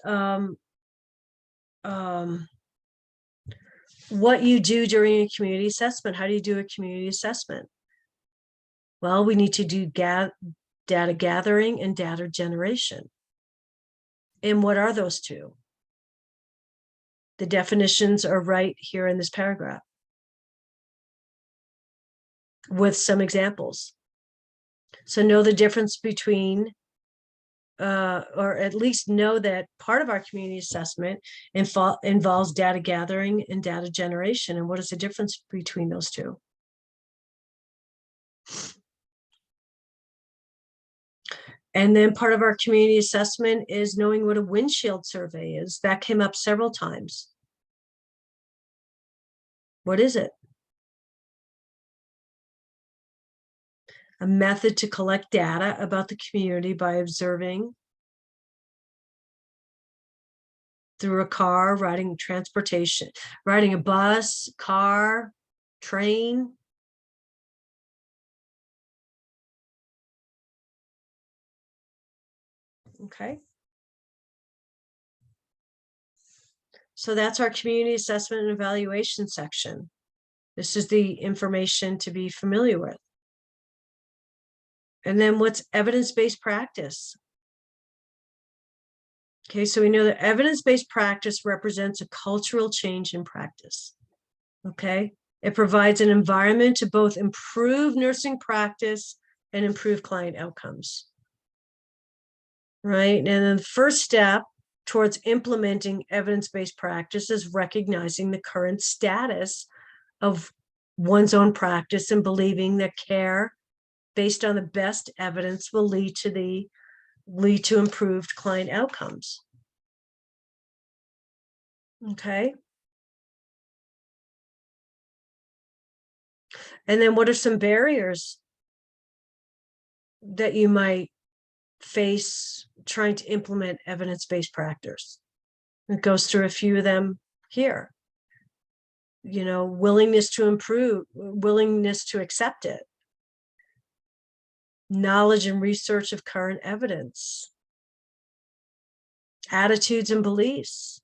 what you do during a community assessment. How do you do a community assessment? Well, we need to do data gathering and data generation. And what are those two? The definitions are right here in this paragraph with some examples. So know the difference between, or at least know that part of our community assessment involves data gathering and data generation. And what is the difference between those two? And then part of our community assessment is knowing what a windshield survey is. That came up several times. What is it? A method to collect data about the community by observing through a car, riding transportation, riding a bus, car, train. Okay. So that's our community assessment and evaluation section. This is the information to be familiar with. And then what's evidence-based practice? Okay, so we know that evidence-based practice represents a cultural change in practice. Okay, it provides an environment to both improve nursing practice and improve client outcomes. Right, and then the first step towards implementing evidence-based practice is recognizing the current status of one's own practice and believing that care based on the best evidence will lead to improved client outcomes. Okay. And then what are some barriers that you might face trying to implement evidence-based practice? It goes through a few of them here. You know, willingness to improve, willingness to accept it, knowledge and research of current evidence, attitudes and beliefs.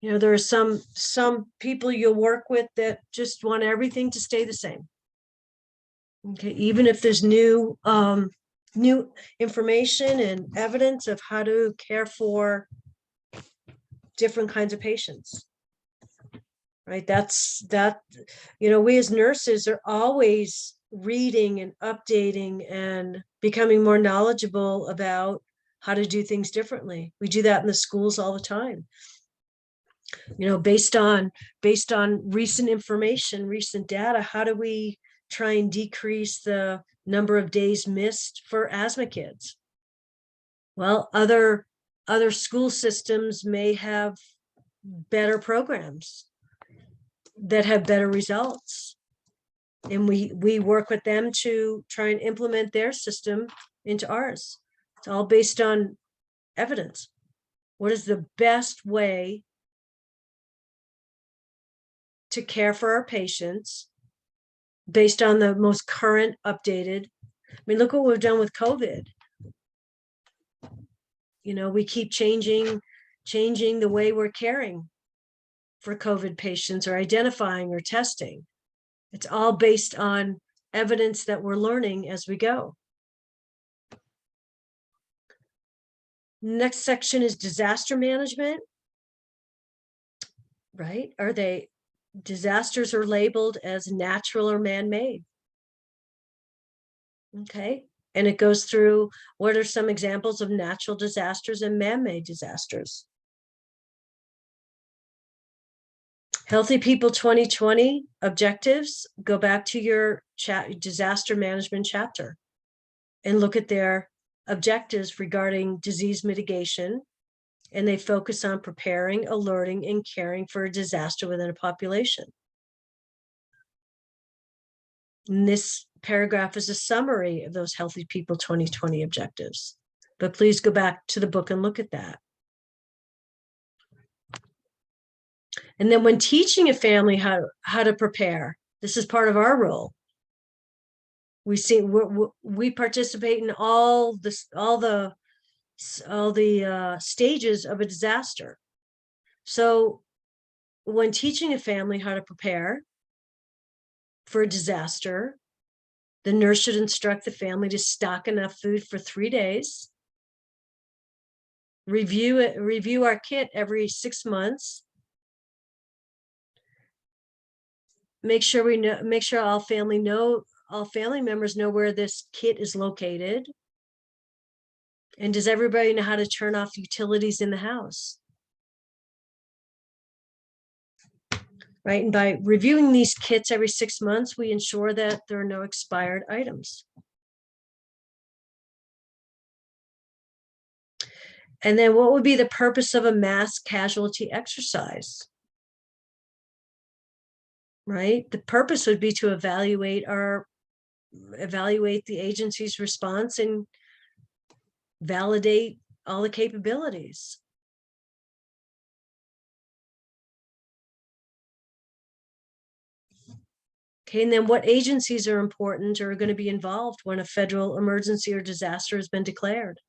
You know, there are some people you'll work with that just want everything to stay the same. Okay, even if there's new information and evidence of how to care for different kinds of patients. Right, you know, we as nurses are always reading and updating and becoming more knowledgeable about how to do things differently. We do that in the schools all the time. You know, based on recent information, recent data, how do we try and decrease the number of days missed for asthma kids? Well, other school systems may have better programs that have better results, and we work with them to try and implement their system into ours. It's all based on evidence. What is the best way to care for our patients based on the most current updated? I mean, look what we've done with COVID. You know, we keep changing the way we're caring for COVID patients or identifying or testing. It's all based on evidence that we're learning as we go. Next section is disaster management. Right? Disasters are labeled as natural or man-made. Okay. And it goes through what are some examples of natural disasters and man-made disasters. Healthy People 2020 objectives, go back to your disaster management chapter and look at their objectives regarding disease mitigation. And they focus on preparing, alerting, and caring for a disaster within a population. And this paragraph is a summary of those Healthy People 2020 objectives. But please go back to the book and look at that. And then when teaching a family how to prepare, this is part of our role. We participate in all the stages of a disaster. So when teaching a family how to prepare for a disaster, the nurse should instruct the family to stock enough food for 3 days, review our kit every 6 months, make sure all family members know where this kit is located. And does everybody know how to turn off utilities in the house? Right, and by reviewing these kits every 6 months, we ensure that there are no expired items. And then what would be the purpose of a mass casualty exercise? Right, the purpose would be to evaluate the agency's response and validate all the capabilities. Okay, and then what agencies are important or are going to be involved when a federal emergency or disaster has been declared?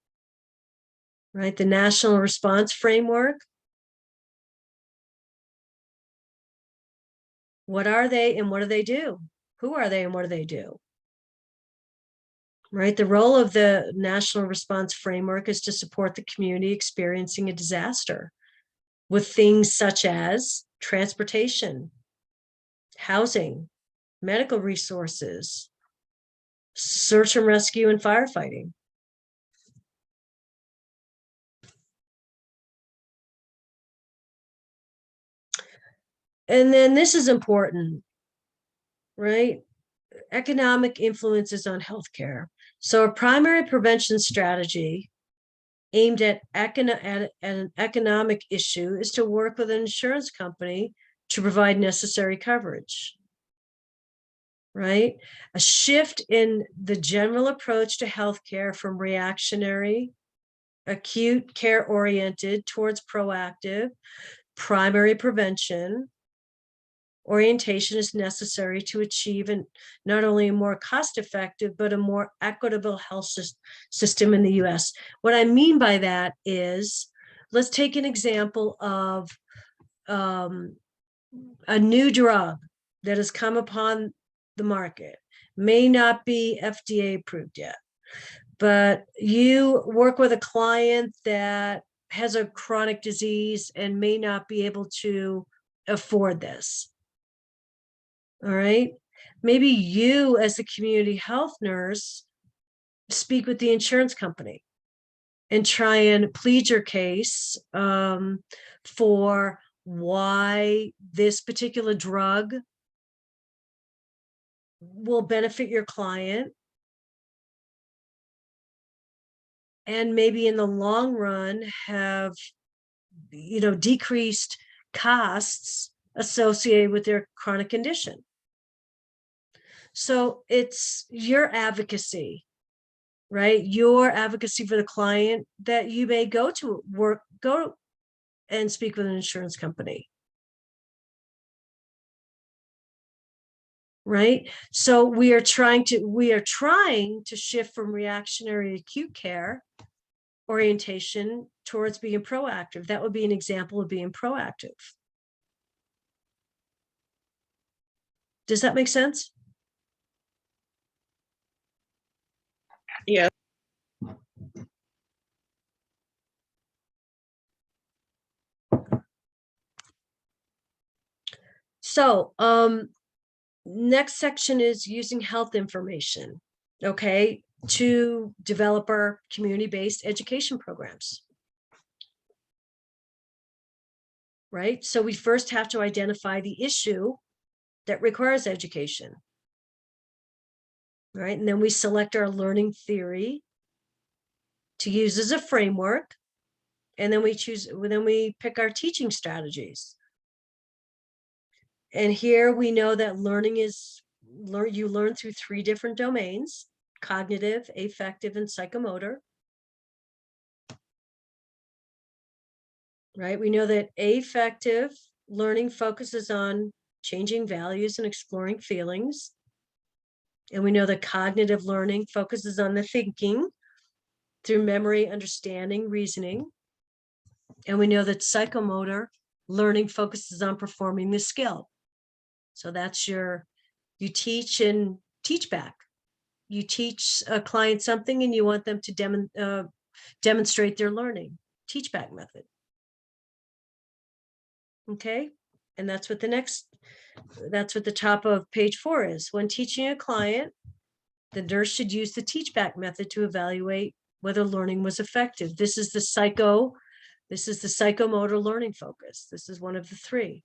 Right, the National Response Framework. What are they and what do they do? Who are they and what do they do? Right, the role of the National Response Framework is to support the community experiencing a disaster with things such as transportation, housing, medical resources, search and rescue, and firefighting. And then this is important, right? Economic influences on healthcare. So a primary prevention strategy aimed at an economic issue is to work with an insurance company to provide necessary coverage. Right? A shift in the general approach to healthcare from reactionary, acute care oriented towards proactive, primary prevention orientation is necessary to achieve not only a more cost-effective, but a more equitable health system in the US. What I mean by that is, let's take an example of a new drug that has come upon the market, may not be FDA approved yet, but you work with a client that has a chronic disease and may not be able to afford this. All right, maybe you as the community health nurse speak with the insurance company and try and plead your case for why this particular drug will benefit your client, and maybe in the long run have decreased costs associated with their chronic condition. So it's your advocacy, right? Your advocacy for the client that you may go and speak with an insurance company. Right? So we are trying to shift from reactionary acute care orientation towards being proactive. That would be an example of being proactive. Does that make sense? Yeah. So next section is using health information, okay, to develop our community-based education programs. Right? So we first have to identify the issue that requires education. Right? And then we select our learning theory to use as a framework. And then we pick our teaching strategies. And here we know that learning is you learn through 3 different domains: cognitive, affective, and psychomotor. Right? We know that affective learning focuses on changing values and exploring feelings. And we know that cognitive learning focuses on the thinking through memory, understanding, reasoning. And we know that psychomotor learning focuses on performing the skill. So that's you teach and teach back. You teach a client something and you want them to demonstrate their learning. Teach back method. Okay, and that's what the top of page 4 is. When teaching a client, the nurse should use the teach back method to evaluate whether learning was effective. This is the psychomotor learning focus. This is one of the 3.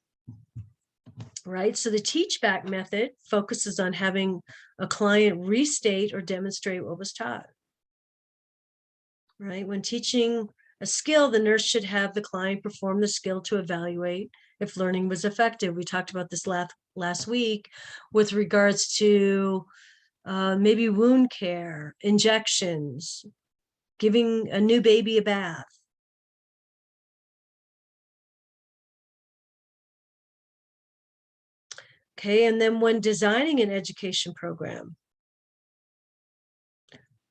Right, so the teach back method focuses on having a client restate or demonstrate what was taught. Right, when teaching a skill, the nurse should have the client perform the skill to evaluate if learning was effective. We talked about this last week with regards to maybe wound care, injections, giving a new baby a bath. Okay, and then when designing an education program,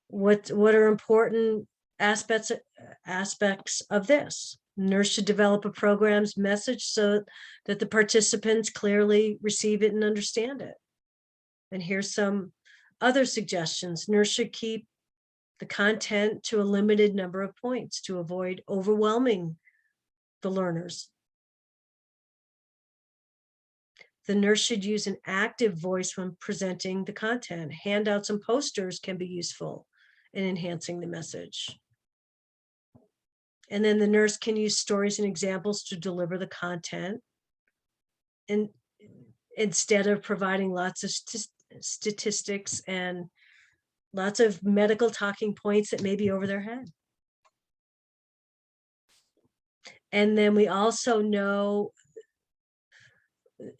what are important aspects of this? Nurse should develop a program's message so that the participants clearly receive it and understand it. And here's some other suggestions. Nurse should keep the content to a limited number of points to avoid overwhelming the learners. The nurse should use an active voice when presenting the content. Handouts and posters can be useful in enhancing the message. And then the nurse can use stories and examples to deliver the content, and instead of providing lots of statistics and lots of medical talking points that may be over their head. And then we also know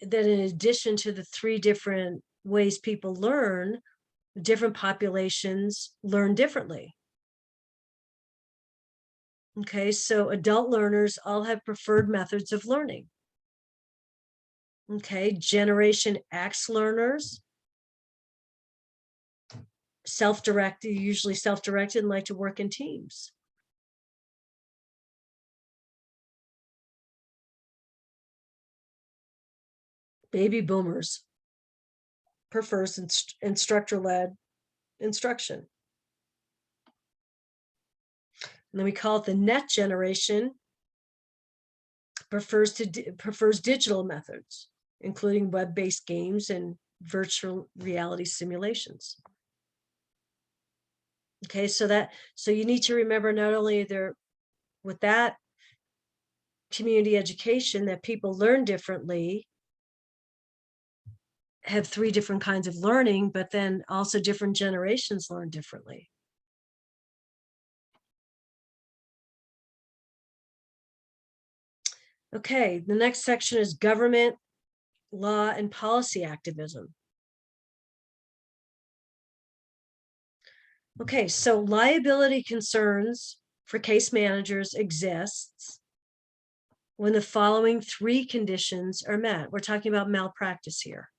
that in addition to the 3 different ways people learn, different populations learn differently. Okay, so adult learners all have preferred methods of learning. Okay, Generation X learners, usually self-directed and like to work in teams. Baby boomers prefers instructor-led instruction. And then we call it the net generation, prefers digital methods, including web-based games and virtual reality simulations. Okay, so you need to remember not only with that community education that people learn differently, have 3 different kinds of learning, but then also different generations learn differently. Okay, the next section is government, law, and policy activism. Okay, so liability concerns for case managers exists when the following 3 conditions are met. We're talking about malpractice here.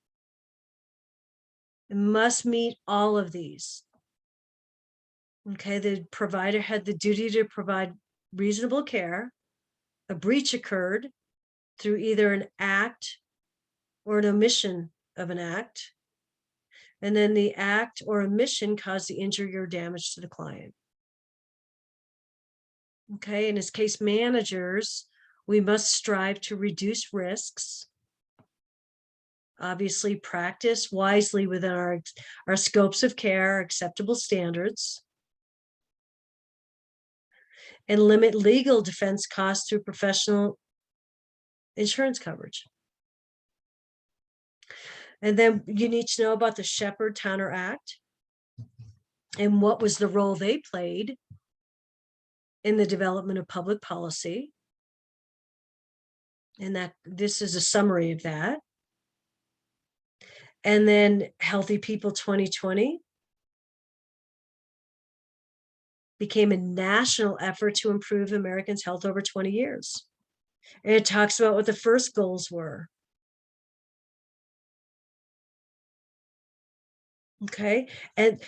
It must meet all of these. Okay, the provider had the duty to provide reasonable care. A breach occurred through either an act or an omission of an act. And then the act or omission caused the injury or damage to the client. Okay, and as case managers, we must strive to reduce risks. Obviously, practice wisely within our scopes of care, acceptable standards, and limit legal defense costs through professional insurance coverage. And then you need to know about the Shepard-Towner Act and what was the role they played in the development of public policy. And that this is a summary of that. And then Healthy People 2020 became a national effort to improve Americans' health over 20 years. And it talks about what the first goals were. Okay, and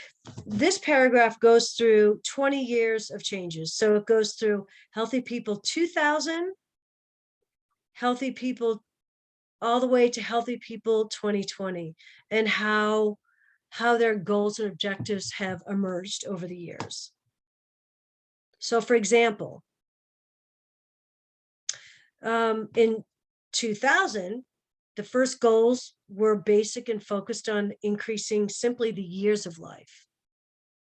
this paragraph goes through 20 years of changes. So it goes through Healthy People 2000, Healthy People, all the way to Healthy People 2020, and how their goals and objectives have emerged over the years. So for example, in 2000, the first goals were basic and focused on increasing simply the years of life,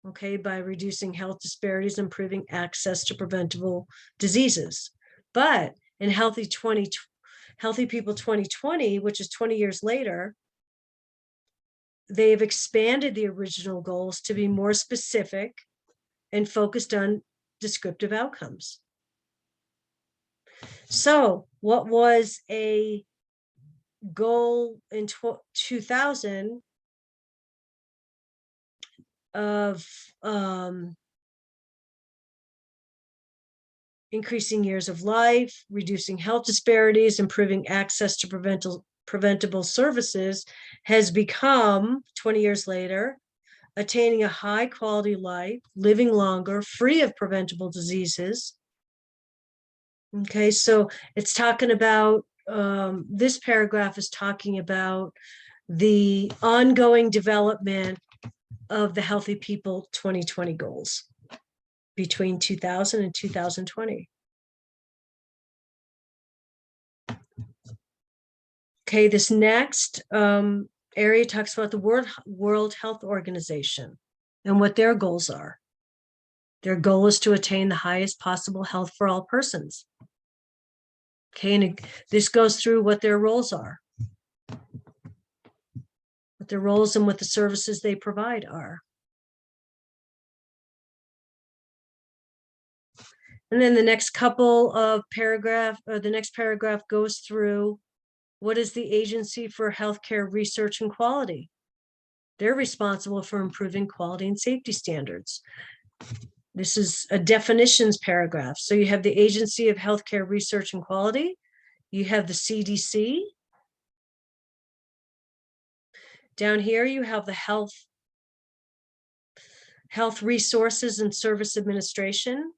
okay, by reducing health disparities, improving access to preventable diseases. But in Healthy People 2020, which is 20 years later, they've expanded the original goals to be more specific and focused on descriptive outcomes. So what was a goal in 2000 of increasing years of life, reducing health disparities, improving access to preventable services, has become, 20 years later, attaining a high quality life, living longer, free of preventable diseases. Okay, so it's talking about, this paragraph is talking about the ongoing development of the Healthy People 2020 goals between 2000 and 2020. Okay, this next area talks about the World Health Organization and what their goals are. Their goal is to attain the highest possible health for all persons. Okay, and this goes through what their roles are, what their roles and what the services they provide are. And then the next couple of paragraph, or the next paragraph goes through what is the Agency for Healthcare Research and Quality. They're responsible for improving quality and safety standards. This is a definitions paragraph. So you have the Agency of Healthcare Research and Quality. You have the CDC. Down here you have the Health Resources and Service Administration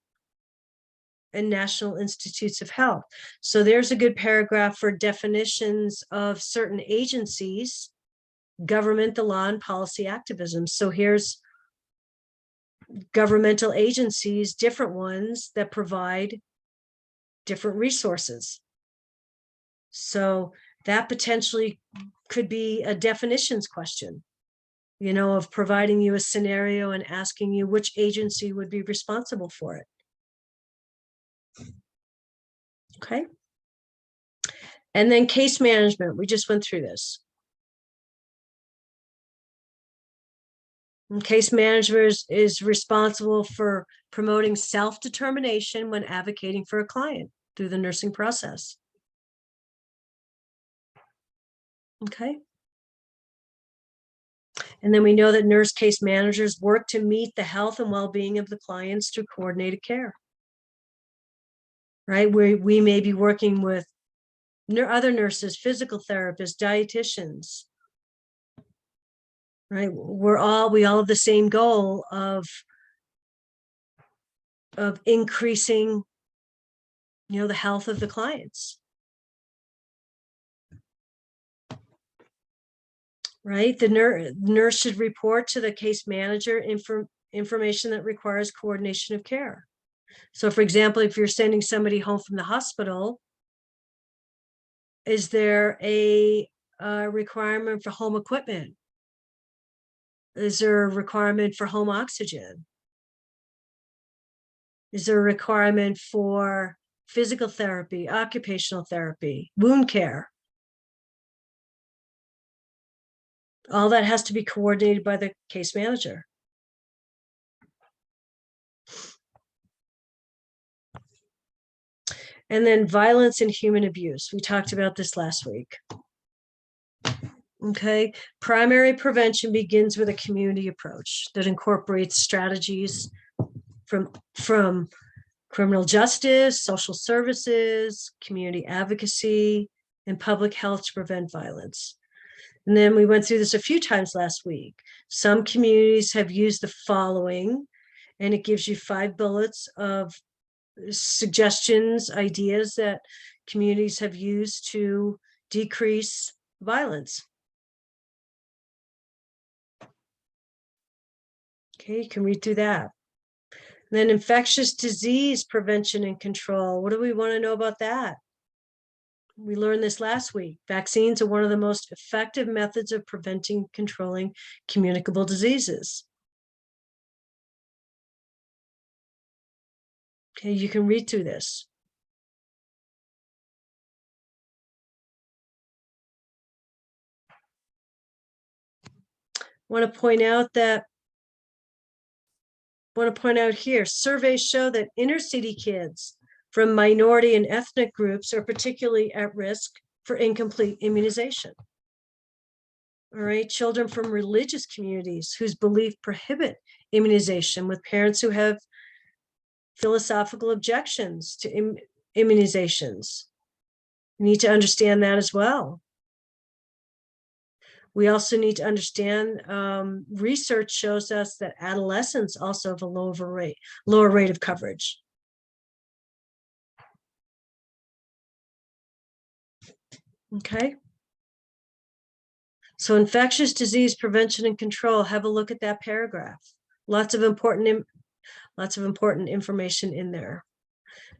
and National Institutes of Health. So there's a good paragraph for definitions of certain agencies, government, the law, and policy activism. So here's governmental agencies, different ones that provide different resources. So that potentially could be a definitions question, you know, of providing you a scenario and asking you which agency would be responsible for it. Okay. And then case management, we just went through this. And case manager is responsible for promoting self-determination when advocating for a client through the nursing process. Okay. And then we know that nurse case managers work to meet the health and well-being of the clients through coordinated care. Right, we may be working with other nurses, physical therapists, dietitians. Right, we all have the same goal of increasing, you know, the health of the clients. Right, the nurse should report to the case manager information that requires coordination of care. So for example, if you're sending somebody home from the hospital, is there a requirement for home equipment? Is there a requirement for home oxygen? Is there a requirement for physical therapy, occupational therapy, wound care? All that has to be coordinated by the case manager. And then violence and human abuse. We talked about this last week. Okay, primary prevention begins with a community approach that incorporates strategies from criminal justice, social services, community advocacy, and public health to prevent violence. And then we went through this a few times last week. Some communities have used the following, and it gives you 5 bullets of suggestions, ideas that communities have used to decrease violence. Okay, you can read through that. And then infectious disease prevention and control. What do we want to know about that? We learned this last week. Vaccines are one of the most effective methods of preventing, controlling communicable diseases. Okay, you can read through this. Want to point out here, surveys show that inner city kids from minority and ethnic groups are particularly at risk for incomplete immunization. All right, children from religious communities whose beliefs prohibit immunization, with parents who have philosophical objections to immunizations. We need to understand that as well. We also need to understand research shows us that adolescents also have a lower rate of coverage. Okay. So infectious disease prevention and control, have a look at that paragraph. Lots of important information in there.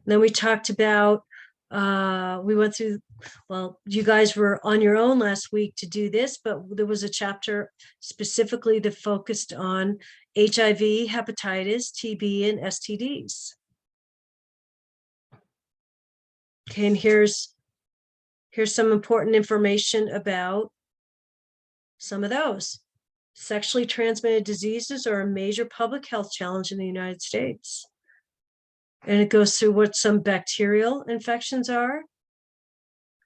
And then we talked about, we went through, well, you guys were on your own last week to do this, but there was a chapter specifically that focused on HIV, hepatitis, TB, and STDs. Okay, and here's some important information about some of those. Sexually transmitted diseases are a major public health challenge in the United States. And it goes through what some bacterial infections are,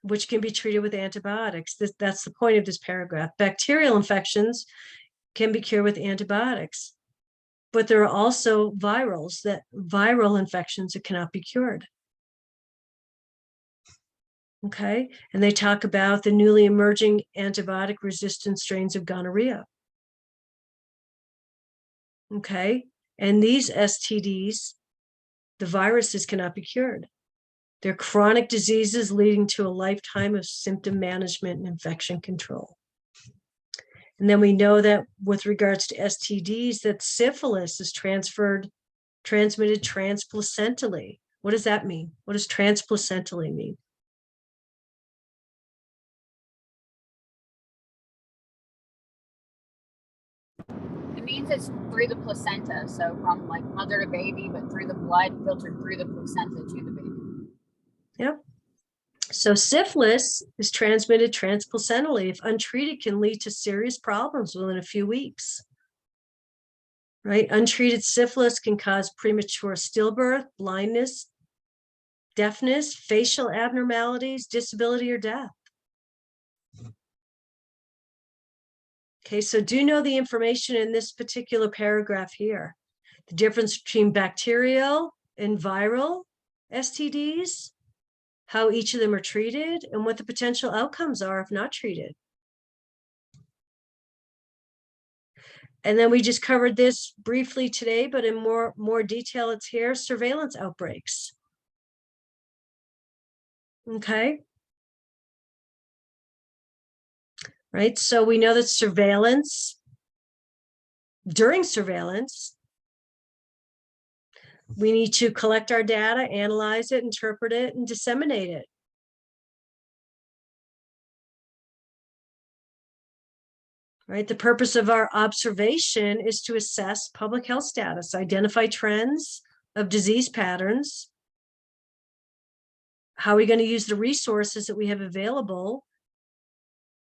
which can be treated with antibiotics. That's the point of this paragraph. Bacterial infections can be cured with antibiotics, but there are also viral infections that cannot be cured. Okay, and they talk about the newly emerging antibiotic resistant strains of gonorrhea. Okay, and these STDs, the viruses cannot be cured. They're chronic diseases leading to a lifetime of symptom management and infection control. And then we know that with regards to STDs, that syphilis is transmitted transplacentally. What does that mean? What does transplacentally mean? It means it's through the placenta, so from like mother to baby, but through the blood filtered through the placenta to the baby. Yep. So syphilis is transmitted transplacentally. If untreated, can lead to serious problems within a few weeks. Right? Untreated syphilis can cause premature stillbirth, blindness, deafness, facial abnormalities, disability, or death. Okay, so do know the information in this particular paragraph here. The difference between bacterial and viral STDs, how each of them are treated, and what the potential outcomes are if not treated. And then we just covered this briefly today, but in more detail, it's here, surveillance outbreaks. Okay. Right, so we know that during surveillance, we need to collect our data, analyze it, interpret it, and disseminate it. Right, the purpose of our observation is to assess public health status, identify trends of disease patterns. How are we going to use the resources that we have available?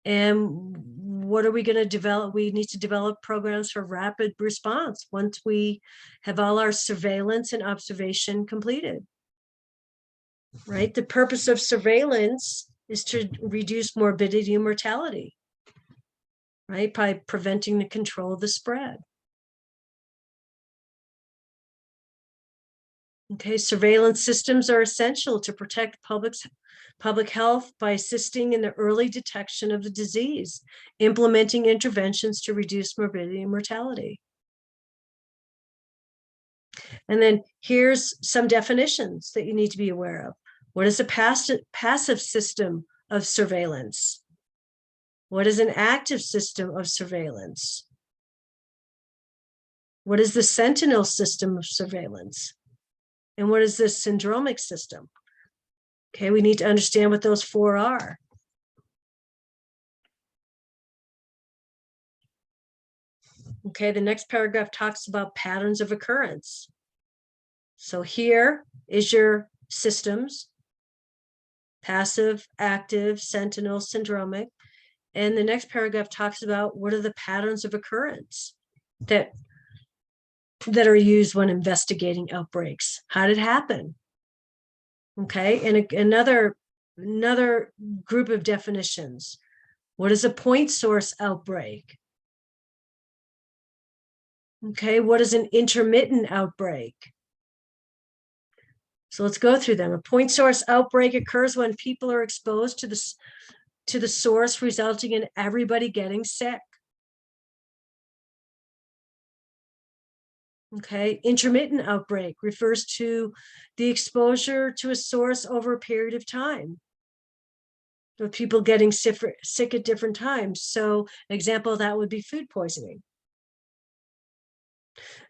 And what are we going to develop? We need to develop programs for rapid response once we have all our surveillance and observation completed. Right? The purpose of surveillance is to reduce morbidity and mortality. right? By preventing the control of the spread. Okay, surveillance systems are essential to protect public health by assisting in the early detection of the disease, implementing interventions to reduce morbidity and mortality. And then here's some definitions that you need to be aware of. What is a passive system of surveillance? What is an active system of surveillance? What is the sentinel system of surveillance? And what is this syndromic system? Okay, we need to understand what those four are. Okay, the next paragraph talks about patterns of occurrence. So here is your systems: passive, active, sentinel, syndromic. And the next paragraph talks about what are the patterns of occurrence that are used when investigating outbreaks. How did it happen? Okay, and another group of definitions. What is a point source outbreak? Okay, what is an intermittent outbreak? So let's go through them. A point source outbreak occurs when people are exposed to the source, resulting in everybody getting sick. Okay, intermittent outbreak refers to the exposure to a source over a period of time, with people getting sick at different times. So an example of that would be food poisoning.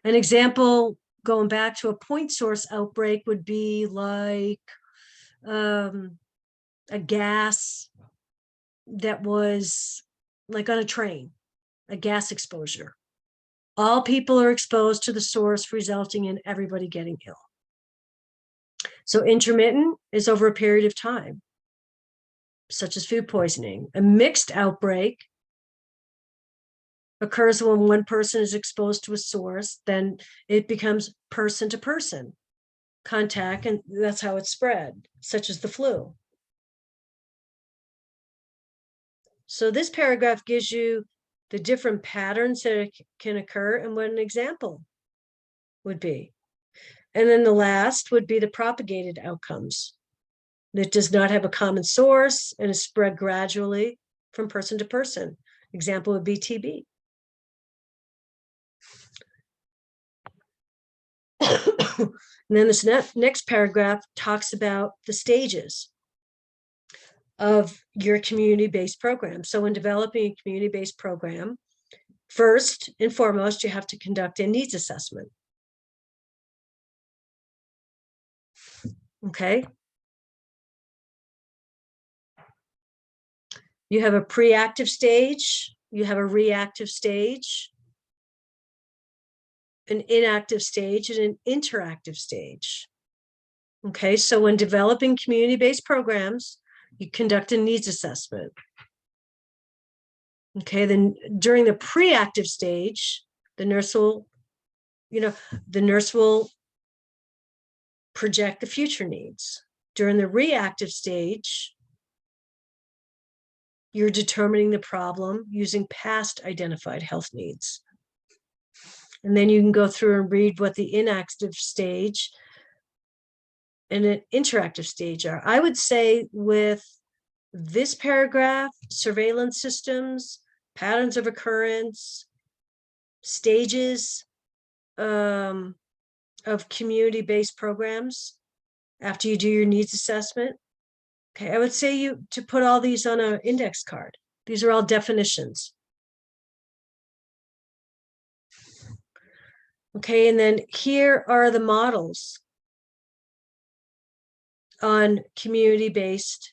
An example going back to a point source outbreak would be like a gas that was like on a train, a gas exposure. All people are exposed to the source, resulting in everybody getting ill. So intermittent is over a period of time, such as food poisoning. A mixed outbreak occurs when one person is exposed to a source, then it becomes person to person contact, and that's how it's spread, such as the flu. So this paragraph gives you the different patterns that can occur and what an example would be. And then the last would be the propagated outcomes. That does not have a common source and is spread gradually from person to person. Example would be TB. And then this next paragraph talks about the stages of your community-based program. So when developing a community-based program, first and foremost, you have to conduct a needs assessment. Okay. You have a pre-active stage, you have a reactive stage, an inactive stage, and an interactive stage. Okay, so when developing community-based programs, you conduct a needs assessment. Okay, then during the pre-active stage, the nurse will project the future needs. During the reactive stage, you're determining the problem using past identified health needs. And then you can go through and read what the inactive stage and an interactive stage are. I would say with this paragraph, surveillance systems, patterns of occurrence, stages of community-based programs after you do your needs assessment. Okay, I would say to put all these on an index card. These are all definitions. Okay, and then here are the models on community-based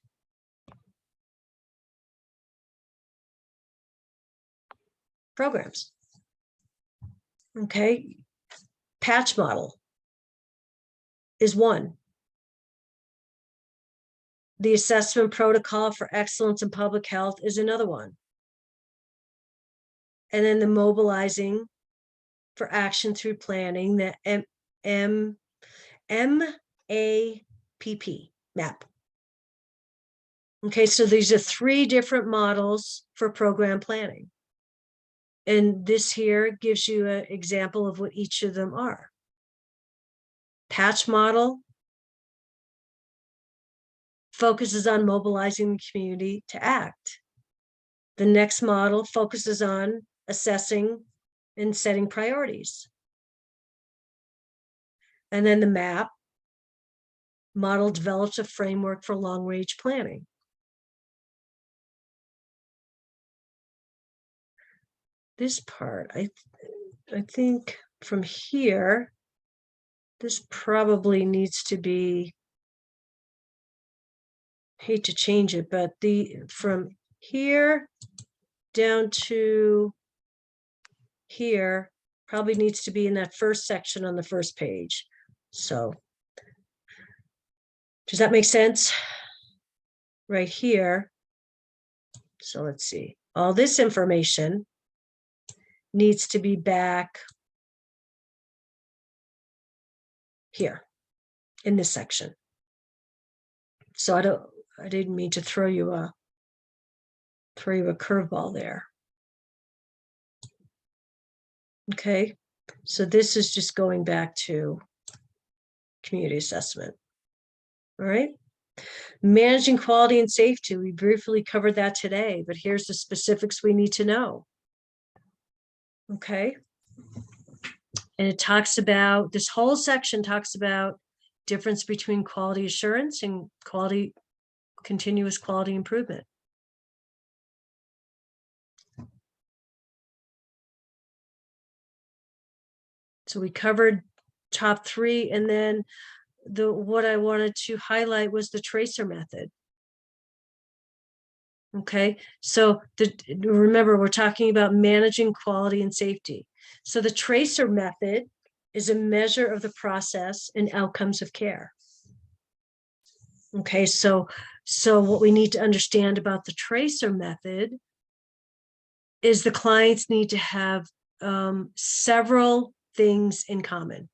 programs. Okay, patch model is one. The assessment protocol for excellence in public health is another one. And then the mobilizing for action through planning, the MAPP. Okay, so these are three different models for program planning. And this here gives you an example of what each of them are. Patch model focuses on mobilizing the community to act. The next model focuses on assessing and setting priorities. And then the map model develops a framework for long-range planning. This part, I think from here, this probably needs to be, hate to change it, but from here down to here probably needs to be in that first section on the first page. So does that make sense? Right here. So let's see. All this information needs to be back here in this section. So I didn't mean to throw you a curveball there. Okay, so this is just going back to community assessment. All right. Managing quality and safety. We briefly covered that today, but here's the specifics we need to know. Okay. And it talks about, this whole section talks about difference between quality assurance and continuous quality improvement. So we covered top three, and then what I wanted to highlight was the tracer method. Okay, so remember, we're talking about managing quality and safety. So the tracer method is a measure of the process and outcomes of care. Okay, so what we need to understand about the tracer method is the clients need to have several things in common.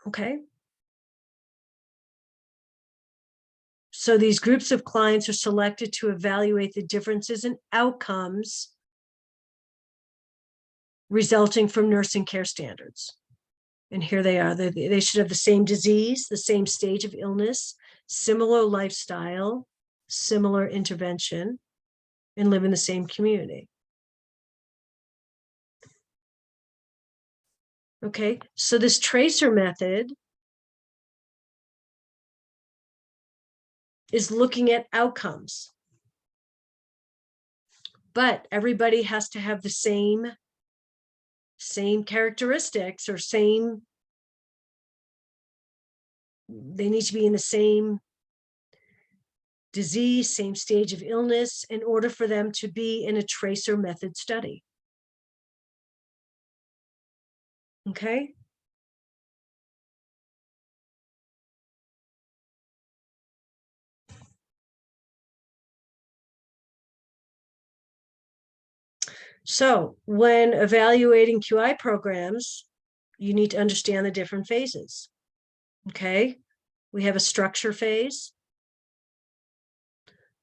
Okay. So these groups of clients are selected to evaluate the differences in outcomes resulting from nursing care standards. And here they are. They should have the same disease, the same stage of illness, similar lifestyle, similar intervention, and live in the same community. Okay, so this tracer method is looking at outcomes, but everybody has to have the same characteristics, or they need to be in the same disease, same stage of illness, in order for them to be in a tracer method study. Okay. So when evaluating QI programs, you need to understand the different phases. Okay, we have a structure phase.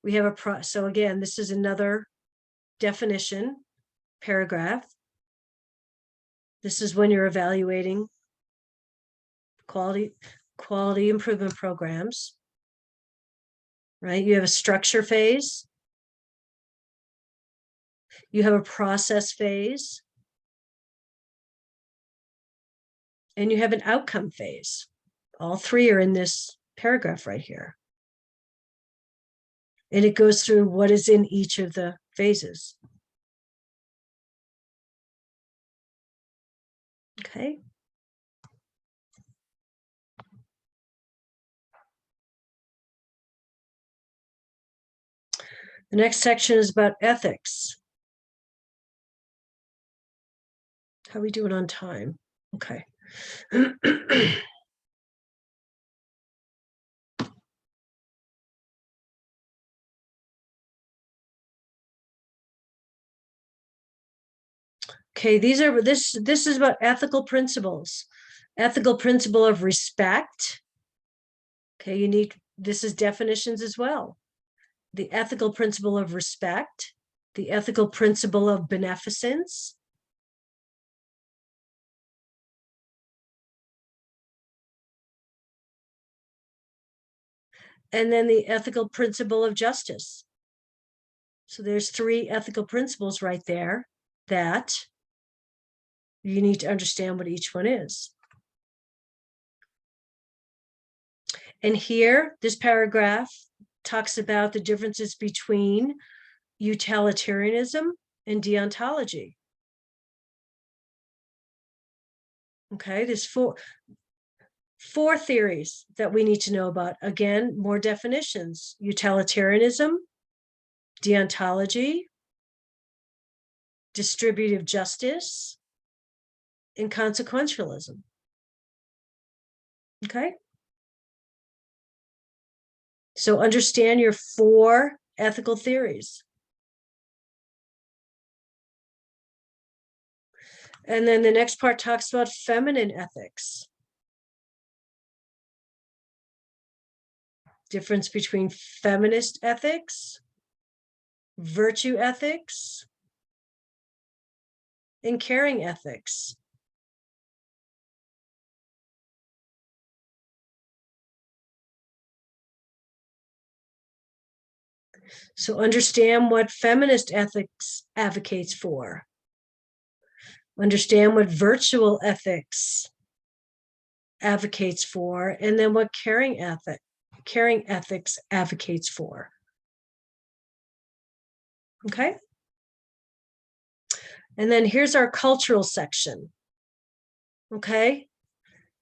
We have so again, this is another definition paragraph. This is when you're evaluating quality improvement programs, right? You have a structure phase. You have a process phase. And you have an outcome phase. All three are in this paragraph right here. And it goes through what is in each of the phases. Okay. The next section is about ethics. How are we doing on time? Okay. Okay, this is about ethical principles. Ethical principle of respect. Okay, this is definitions as well. The ethical principle of respect, the ethical principle of beneficence, and then the ethical principle of justice. So there's 3 ethical principles right there that you need to understand what each one is. And here, this paragraph talks about the differences between utilitarianism and deontology. Okay, there's four theories that we need to know about. Again, more definitions: utilitarianism, deontology, distributive justice, and consequentialism. Okay. So understand your 4 ethical theories. And then the next part talks about feminine ethics. Difference between feminist ethics, virtue ethics, and caring ethics. So understand what feminist ethics advocates for. Understand what virtual ethics advocates for, and then what caring ethics advocates for. Okay? And then here's our cultural section. Okay?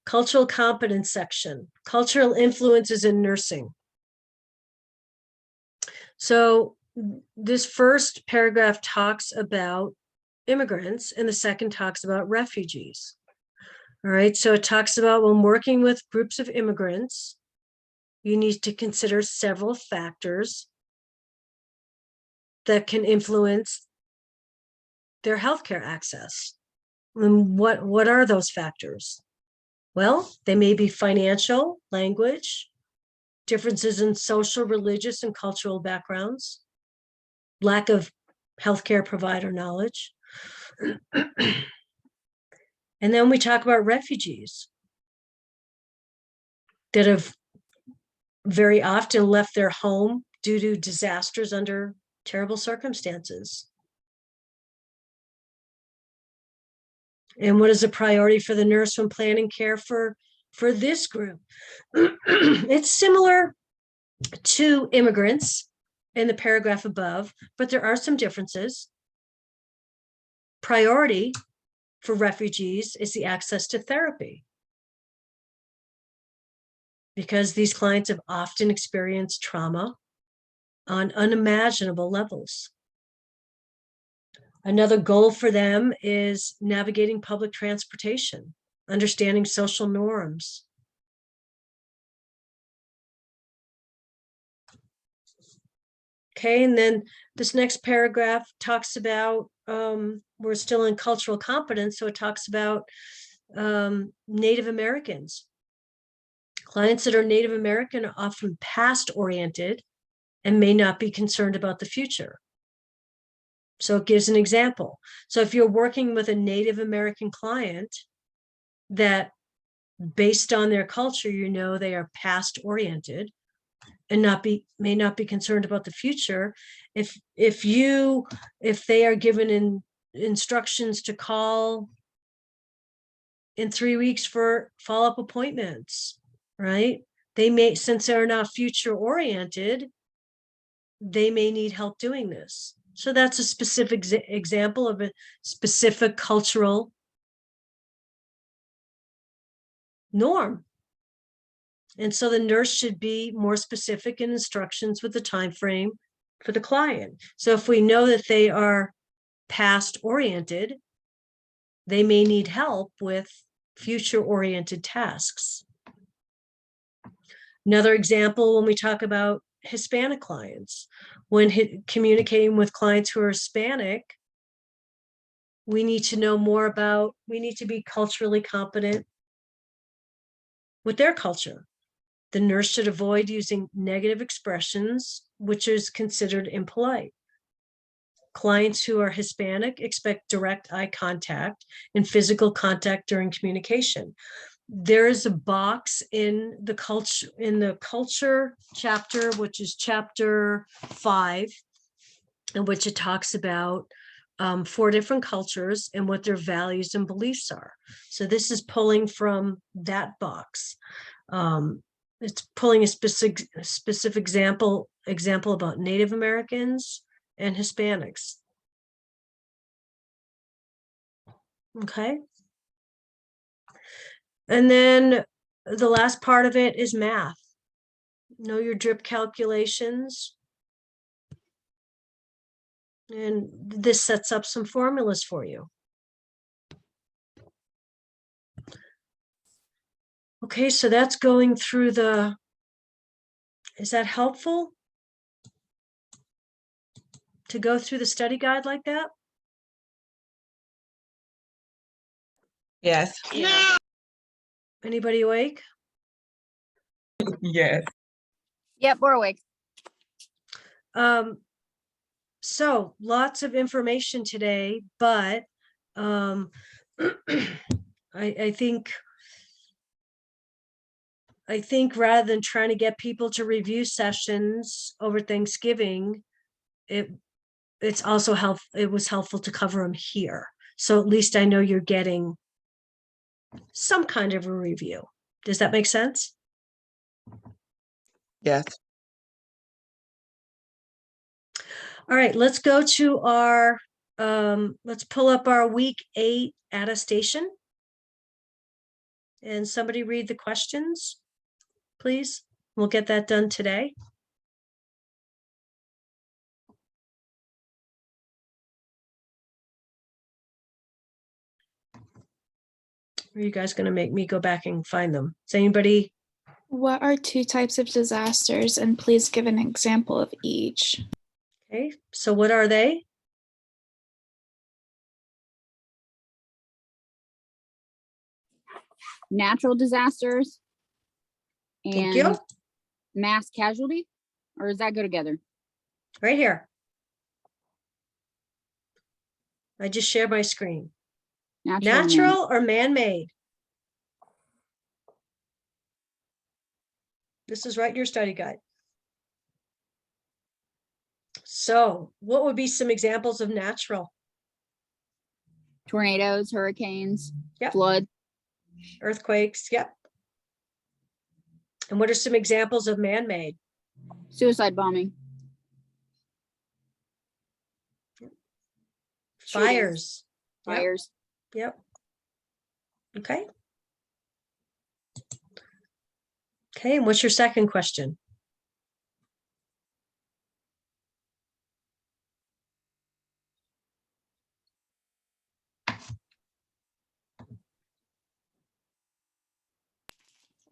Cultural competence section. Cultural influences in nursing. So this first paragraph talks about immigrants, and the second talks about refugees. All right, so it talks about when working with groups of immigrants, you need to consider several factors that can influence their healthcare access. And what are those factors? Well, they may be financial, language, differences in social, religious, and cultural backgrounds, lack of healthcare provider knowledge. And then we talk about refugees that have very often left their home due to disasters under terrible circumstances. And what is a priority for the nurse when planning care for this group? It's similar to immigrants in the paragraph above, but there are some differences. Priority for refugees is the access to therapy, because these clients have often experienced trauma on unimaginable levels. Another goal for them is navigating public transportation, understanding social norms. Okay, and then this next paragraph talks about, we're still in cultural competence, so it talks about Native Americans. Clients that are Native American are often past-oriented and may not be concerned about the future. So it gives an example. So if you're working with a Native American client that, based on their culture, you know they are past-oriented and may not be concerned about the future, if they are given instructions to call in 3 weeks for follow-up appointments, right? They may, since they're not future-oriented, they may need help doing this. So that's a specific example of a specific cultural norm. And so the nurse should be more specific in instructions with the time frame for the client. So if we know that they are past-oriented, they may need help with future-oriented tasks. Another example, when we talk about Hispanic clients, when communicating with clients who are Hispanic, we need to know more about, we need to be culturally competent with their culture. The nurse should avoid using negative expressions, which is considered impolite. clients who are Hispanic expect direct eye contact and physical contact during communication. There is a box in the culture chapter, which is chapter 5, in which it talks about 4 different cultures and what their values and beliefs are. So this is pulling from that box. It's pulling a specific example about Native Americans and Hispanics. Okay. And then the last part of it is math. Know your drip calculations. And this sets up some formulas for you. Okay, so that's going through is that helpful to go through the study guide like that? Yes. Anybody awake? Yes. Yep, we're awake. So lots of information today, but I think rather than trying to get people to review sessions over Thanksgiving, it was helpful to cover them here. So at least I know you're getting some kind of a review. Does that make sense? Yes. All right, let's go to our, let's pull up our week 8 attestation. And somebody read the questions, please. We'll get that done today. Or are you guys going to make me go back and find them? Is anybody? What are 2 types of disasters, and please give an example of each? Okay, so what are they? Natural disasters Thank you. and mass casualty, or does that go together? Right here. I just shared my screen. Natural or man-made? This is right in your study guide. So what would be some examples of natural? Tornadoes, hurricanes, Yep. flood. Earthquakes, yep. And what are some examples of man-made? Suicide bombing. Fires. Yep. Fires. Yep. Okay. Okay, and what's your second question?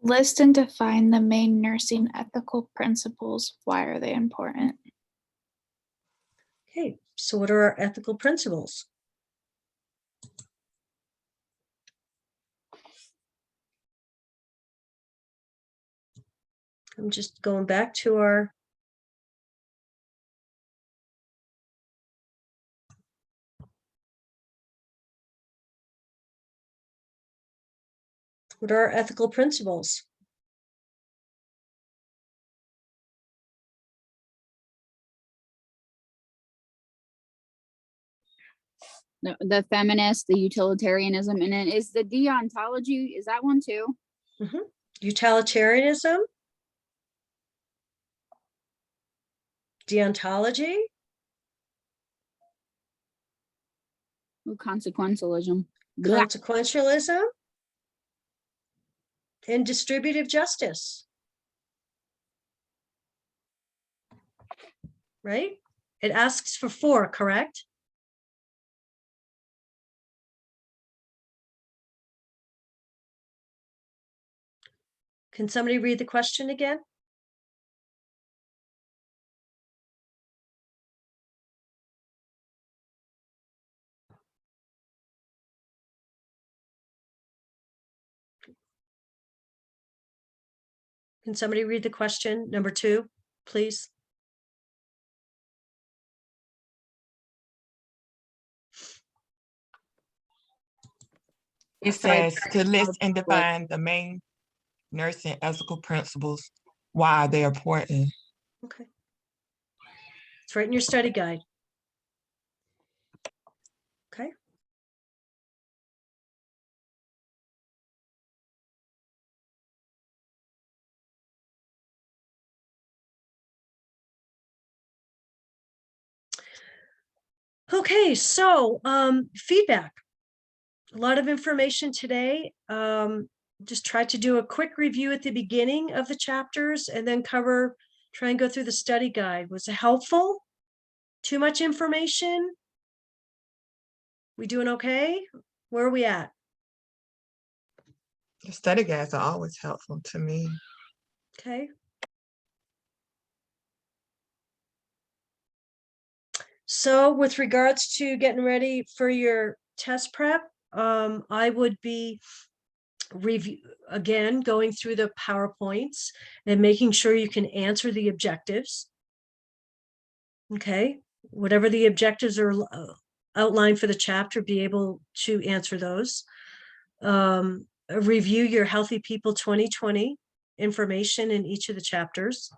List and define the main nursing ethical principles. Why are they important? Okay, so what are our ethical principles? I'm just going back to our what are our ethical principles? The feminist, the utilitarianism, and then is the deontology, is that one too? Utilitarianism, deontology, Ooh, consequentialism. Blah. consequentialism, and distributive justice. Right? It asks for 4, correct? Can somebody read the question again? Can somebody read the question, number 2, please? It Sorry. says to list and define the main nursing ethical principles, why they're important. Okay. It's right in your study guide. Okay. Okay, so feedback. A lot of information today. Just try to do a quick review at the beginning of the chapters and then try and go through the study guide. Was it helpful? Too much information? We doing okay? Where are we at? The study guides are always helpful to me. Okay. So with regards to getting ready for your test prep, I would be going through the PowerPoints and making sure you can answer the objectives. Okay, whatever the objectives are outlined for the chapter, be able to answer those. Review your Healthy People 2020 information in each of the chapters.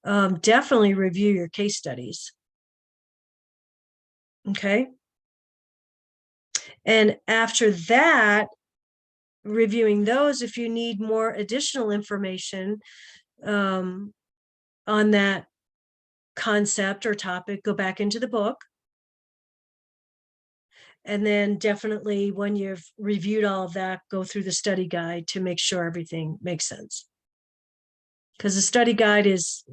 Definitely review your case studies. Okay. And after that, reviewing those, if you need more additional information on that concept or topic, go back into the book. And then definitely when you've reviewed all of that, go through the study guide to make sure everything makes sense. Because the study guide is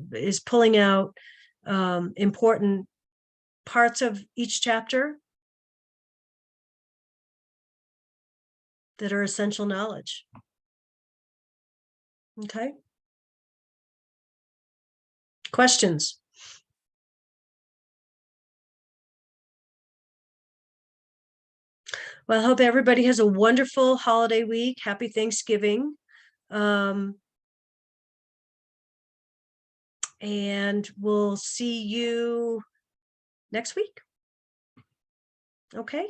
pulling out important parts of each chapter that are essential knowledge. Okay. Questions? Well, I hope everybody has a wonderful holiday week. Happy Thanksgiving. And we'll see you next week. Okay.